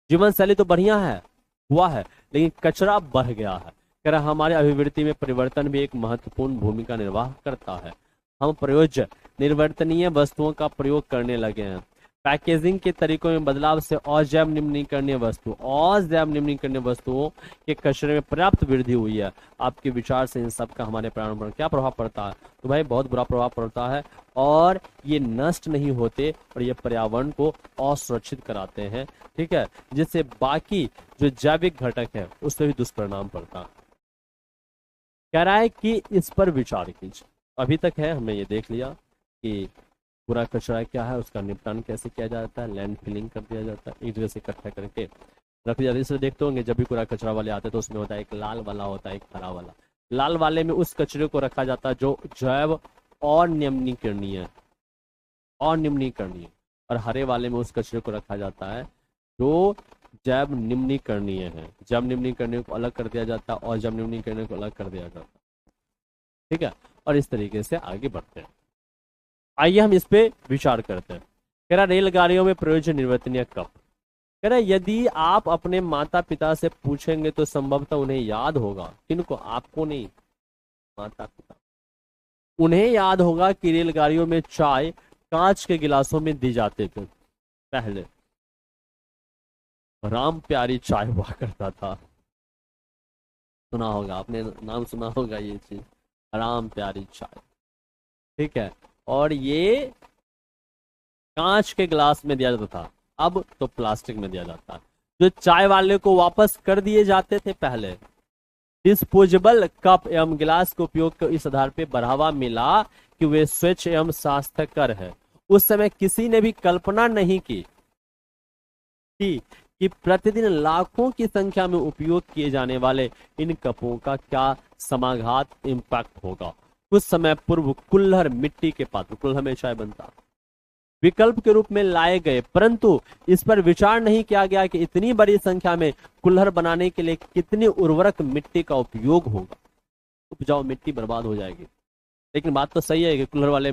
जीवन शैली तो बढ़िया है, हुआ है, लेकिन कचरा बढ़ गया है। कह रहा हमारे अभिवृत्ति में परिवर्तन भी एक महत्वपूर्ण भूमिका निर्वाह करता है। हम प्रयोज्य निर्वर्तनीय वस्तुओं का प्रयोग करने लगे हैं। पैकेजिंग के तरीकों में बदलाव से अजैव निम्नीकरणीय वस्तुओं के कचरे में पर्याप्त वृद्धि हुई है। आपके विचार से इन सब का हमारे पर्यावरण पर क्या प्रभाव पड़ता है? तो भाई बहुत बुरा प्रभाव पड़ता है, और ये नष्ट नहीं होते और ये पर्यावरण को असुरक्षित कराते हैं। ठीक है, जिससे बाकी जो जैविक घटक है उस पर भी दुष्परिणाम पड़ता है। कह रहा है कि इस पर विचार कीजिए। अभी तक है हमने ये देख लिया कि पूरा कचरा क्या है, उसका निपटान कैसे किया जाता है, लैंड फिलिंग कर दिया जाता है, एक जगह से इकट्ठा करके रख दिया जाता है। इसलिए देखते होंगे जब भी कूड़ा कचरा वाले आते हैं तो उसमें होता है एक लाल वाला होता है, एक हरा वाला। लाल वाले में उस कचरे को रखा जाता है जो जैव और निम्नीकरणीय, और हरे वाले में उस कचरे को रखा जाता है जो जैव निम्नीकरणीय है। जैव निम्नीकरणीय को अलग कर दिया जाता है और जैव निम्नीकरणीय को अलग कर दिया जाता है। ठीक है, और इस तरीके से आगे बढ़ते हैं। आइए हम इस पे विचार करते हैं। कह रहा रेलगाड़ियों में प्रयोज्य निर्वर्तनीय कप। कह रहा यदि आप अपने माता पिता से पूछेंगे तो संभवतः उन्हें याद होगा, किनको? आपको नहीं, माता पिता। उन्हें याद होगा कि रेलगाड़ियों में चाय कांच के गिलासों में दी जाते थे। पहले राम प्यारी चाय हुआ करता था, सुना होगा आपने, नाम सुना होगा ये चीज, राम प्यारी चाय। ठीक है, और ये कांच के गिलास में दिया जाता था, अब तो प्लास्टिक में दिया जाता है। जो चाय वाले को वापस कर दिए जाते थे पहले, डिस्पोजेबल कप एवं गिलास के उपयोग को इस आधार पर बढ़ावा मिला कि वे स्वच्छ एवं स्वास्थ्यकर है। उस समय किसी ने भी कल्पना नहीं की कि प्रतिदिन लाखों की संख्या में उपयोग किए जाने वाले इन कपों का क्या समाघात इम्पैक्ट होगा। कुछ समय पूर्व कुल्हड़ मिट्टी के पात्र, कुल्हड़ में चाय बनता, विकल्प के रूप में लाए गए, परंतु इस पर विचार नहीं किया गया कि इतनी बड़ी संख्या में कुल्हड़ बनाने के लिए कितनी उर्वरक मिट्टी का उपयोग होगा। उपजाऊ मिट्टी बर्बाद हो जाएगी। लेकिन बात तो सही है कि कुल्हड़ वाले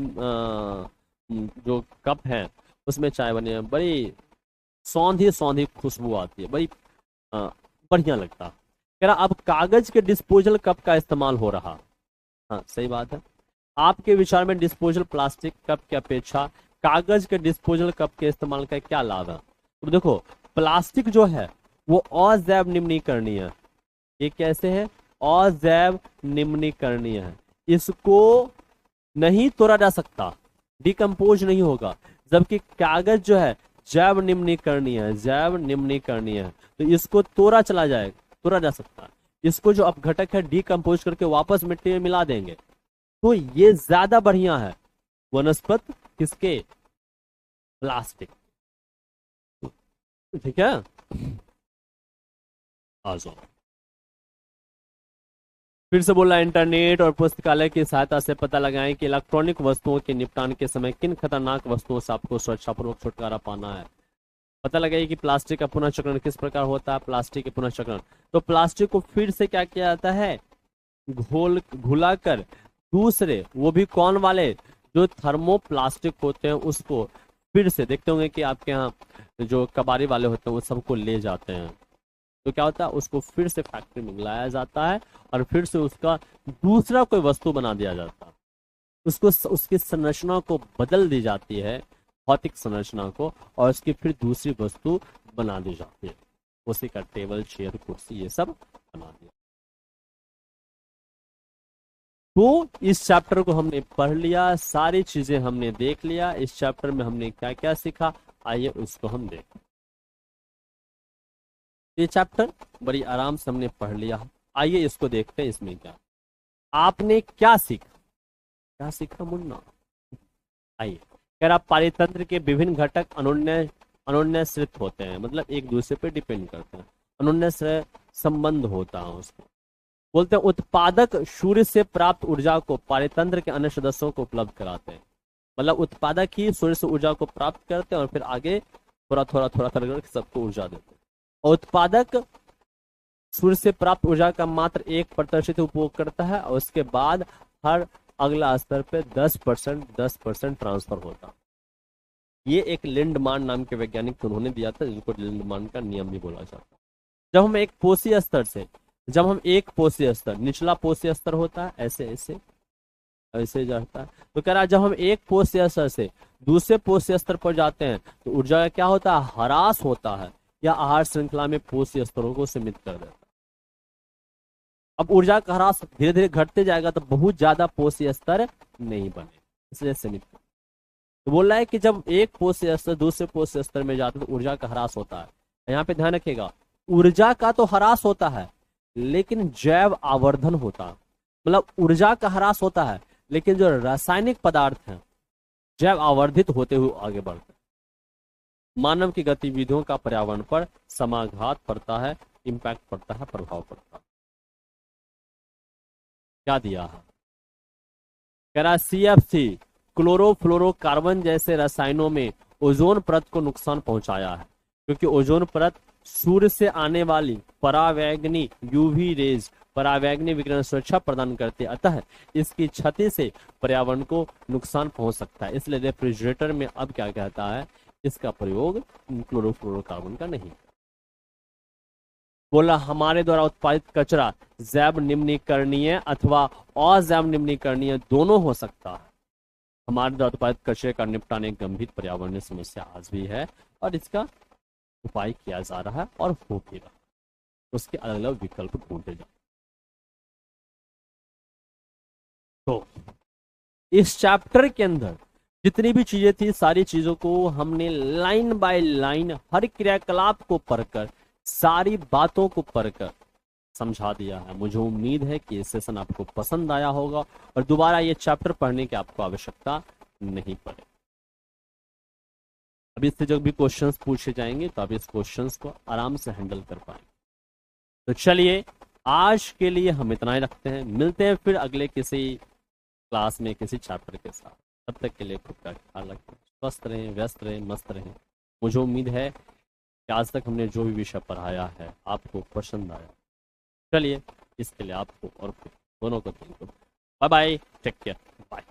जो कप हैं उसमें चाय बने, बड़ी सौंधी खुशबू आती है, बड़ी बढ़िया लगता। कह रहा अब कागज के डिस्पोजल कप का इस्तेमाल हो रहा। हाँ सही बात है। आपके विचार में डिस्पोजल प्लास्टिक कप की अपेक्षा कागज के डिस्पोजल कप के इस्तेमाल का क्या लाभ है? तो देखो, प्लास्टिक जो है वो अजैव निम्नीकरणीय है। ये कैसे है? अजैव निम्नीकरणीय है, इसको नहीं तोड़ा जा सकता, डिकम्पोज नहीं होगा। जबकि कागज जो है जैव निम्नीकरणीय है, जैव निम्नीकरणीय है, तो इसको तोड़ा चला जाएगा, तोड़ा जा सकता है। इसको जो अपघटक है डिकम्पोज करके वापस मिट्टी में मिला देंगे, तो ये ज्यादा बढ़िया है वनस्पत किसके, प्लास्टिक। ठीक है, आ जाओ। फिर से बोला, इंटरनेट और पुस्तकालय की सहायता से पता लगाएं कि इलेक्ट्रॉनिक वस्तुओं के निपटान के समय किन खतरनाक वस्तुओं से आपको सुरक्षापूर्वक छुटकारा पाना है। पता लगाइए कि प्लास्टिक का पुनःचक्रण किस प्रकार होता है। प्लास्टिक के पुनःचक्रण, तो प्लास्टिक को फिर से क्या किया जाता है, घुला कर दूसरे, वो भी कौन वाले, जो थर्मोप्लास्टिक होते हैं, उसको फिर से देखते होंगे कि आपके यहाँ जो कबाड़ी वाले होते हैं वो सबको ले जाते हैं, तो क्या होता है, उसको फिर से फैक्ट्री में लाया जाता है और फिर से उसका दूसरा कोई वस्तु बना दिया जाता है। उसको उसकी संरचना को बदल दी जाती है, भौतिक संरचना को, और उसकी फिर दूसरी वस्तु बना दी जाती है। उसी का टेबल, चेयर, कुर्सी, ये सब बना दिया। तो इस चैप्टर को हमने पढ़ लिया, सारी चीजें हमने देख लिया। इस चैप्टर में हमने क्या क्या सीखा, आइए उसको हम देखें। ये चैप्टर बड़ी आराम से हमने पढ़ लिया, आइए इसको देखते हैं। इसमें क्या आपने क्या सीखा, क्या सीखा मुन्ना, आइए। कह रहा पारितंत्र के विभिन्न घटक अनुन्नयश्रित होते हैं, मतलब एक दूसरे पे डिपेंड करते हैं, अनुन्नय संबंध होता है उसको। बोलते हैं उत्पादक सूर्य से प्राप्त ऊर्जा को पारितंत्र के अन्य सदस्यों को उपलब्ध कराते हैं, मतलब उत्पादक ही सूर्य से ऊर्जा को प्राप्त करते हैं और फिर आगे थोड़ा थोड़ा थोड़ा थोड़ा करके सबको ऊर्जा देते हैं। और उत्पादक सूर्य से प्राप्त ऊर्जा का मात्र 1% उपयोग करता है और उसके बाद हर अगला स्तर पे 10% ट्रांसफर होता। ये एक लिंडमान नाम के वैज्ञानिक उन्होंने दिया था, जिसको लिंडमान का नियम भी बोला जाता है। जब हम एक पोषी स्तर से, जब हम एक पोषी स्तर, निचला पोषी स्तर होता है ऐसे ऐसे ऐसे जाता है, तो कह रहा जब हम एक पोषी स्तर से दूसरे पोषी स्तर पर जाते हैं तो ऊर्जा का क्या होता है, ह्रास होता है, या आहार श्रृंखला में पोषी स्तरों को सीमित कर देता है। अब ऊर्जा का ह्रास धीरे धीरे घटते जाएगा तो बहुत ज्यादा पोषी स्तर नहीं बने, इसलिए सीमित। तो बोल रहा है कि जब एक पोषी स्तर दूसरे पोषी स्तर में जाते तो ऊर्जा का ह्रास होता है। यहाँ पे ध्यान रखिएगा, ऊर्जा का तो ह्रास होता है लेकिन जैव आवर्धन होता है, मतलब ऊर्जा का ह्रास होता है लेकिन जो रासायनिक पदार्थ हैं जैव आवर्धित होते हुए आगे बढ़ते हैं। मानव की गतिविधियों का पर्यावरण पर समाघात पड़ता है, इंपैक्ट पड़ता है, प्रभाव पड़ता है। क्या दिया है, कह रहा CFC क्लोरोफ्लोरोकार्बन जैसे रसायनों में ओजोन परत को नुकसान पहुंचाया है, क्योंकि ओजोन परत सूर्य से आने वाली परावैंगनी यूवी रेज परावैंगनी विकिरण सुरक्षा प्रदान करती है, अतः इसकी क्षति से पर्यावरण को नुकसान पहुंच सकता है। इसलिए रेफ्रिजरेटर में अब क्या कहता है, इसका प्रयोग क्लोरोफ्लोरोकार्बन का नहीं। बोला हमारे द्वारा उत्पादित कचरा जैव निम्नीकरणीय अथवा अजैव निम्नीकरणीय दोनों हो सकता है। हमारे द्वारा उत्पादित कचरे का निपटान एक गंभीर पर्यावरणीय समस्या आज भी है और इसका उपाय किया जा रहा है और हो भी रहा है, उसके अलग अलग विकल्प ढूंढे जा। तो इस चैप्टर के अंदर जितनी भी चीजें थी सारी चीजों को हमने लाइन बाय लाइन हर क्रियाकलाप को पढ़कर, सारी बातों को पढ़कर समझा दिया है। मुझे उम्मीद है कि ये सेशन आपको पसंद आया होगा और दोबारा ये चैप्टर पढ़ने की आपको आवश्यकता नहीं पड़े। अभी इससे जो भी क्वेश्चंस पूछे जाएंगे तो आप इस क्वेश्चंस को आराम से हैंडल कर पाएंगे। तो चलिए आज के लिए हम इतना ही रखते हैं, मिलते हैं फिर अगले किसी क्लास में किसी चैप्टर के साथ। तब तक के लिए खुद का ख्याल रखें, स्वस्थ रहें, व्यस्त रहें, मस्त रहें। मुझे उम्मीद है कि आज तक हमने जो भी विषय पढ़ाया है आपको पसंद आया। चलिए इसके लिए आपको और दोनों को thank you. Bye bye, take care, bye.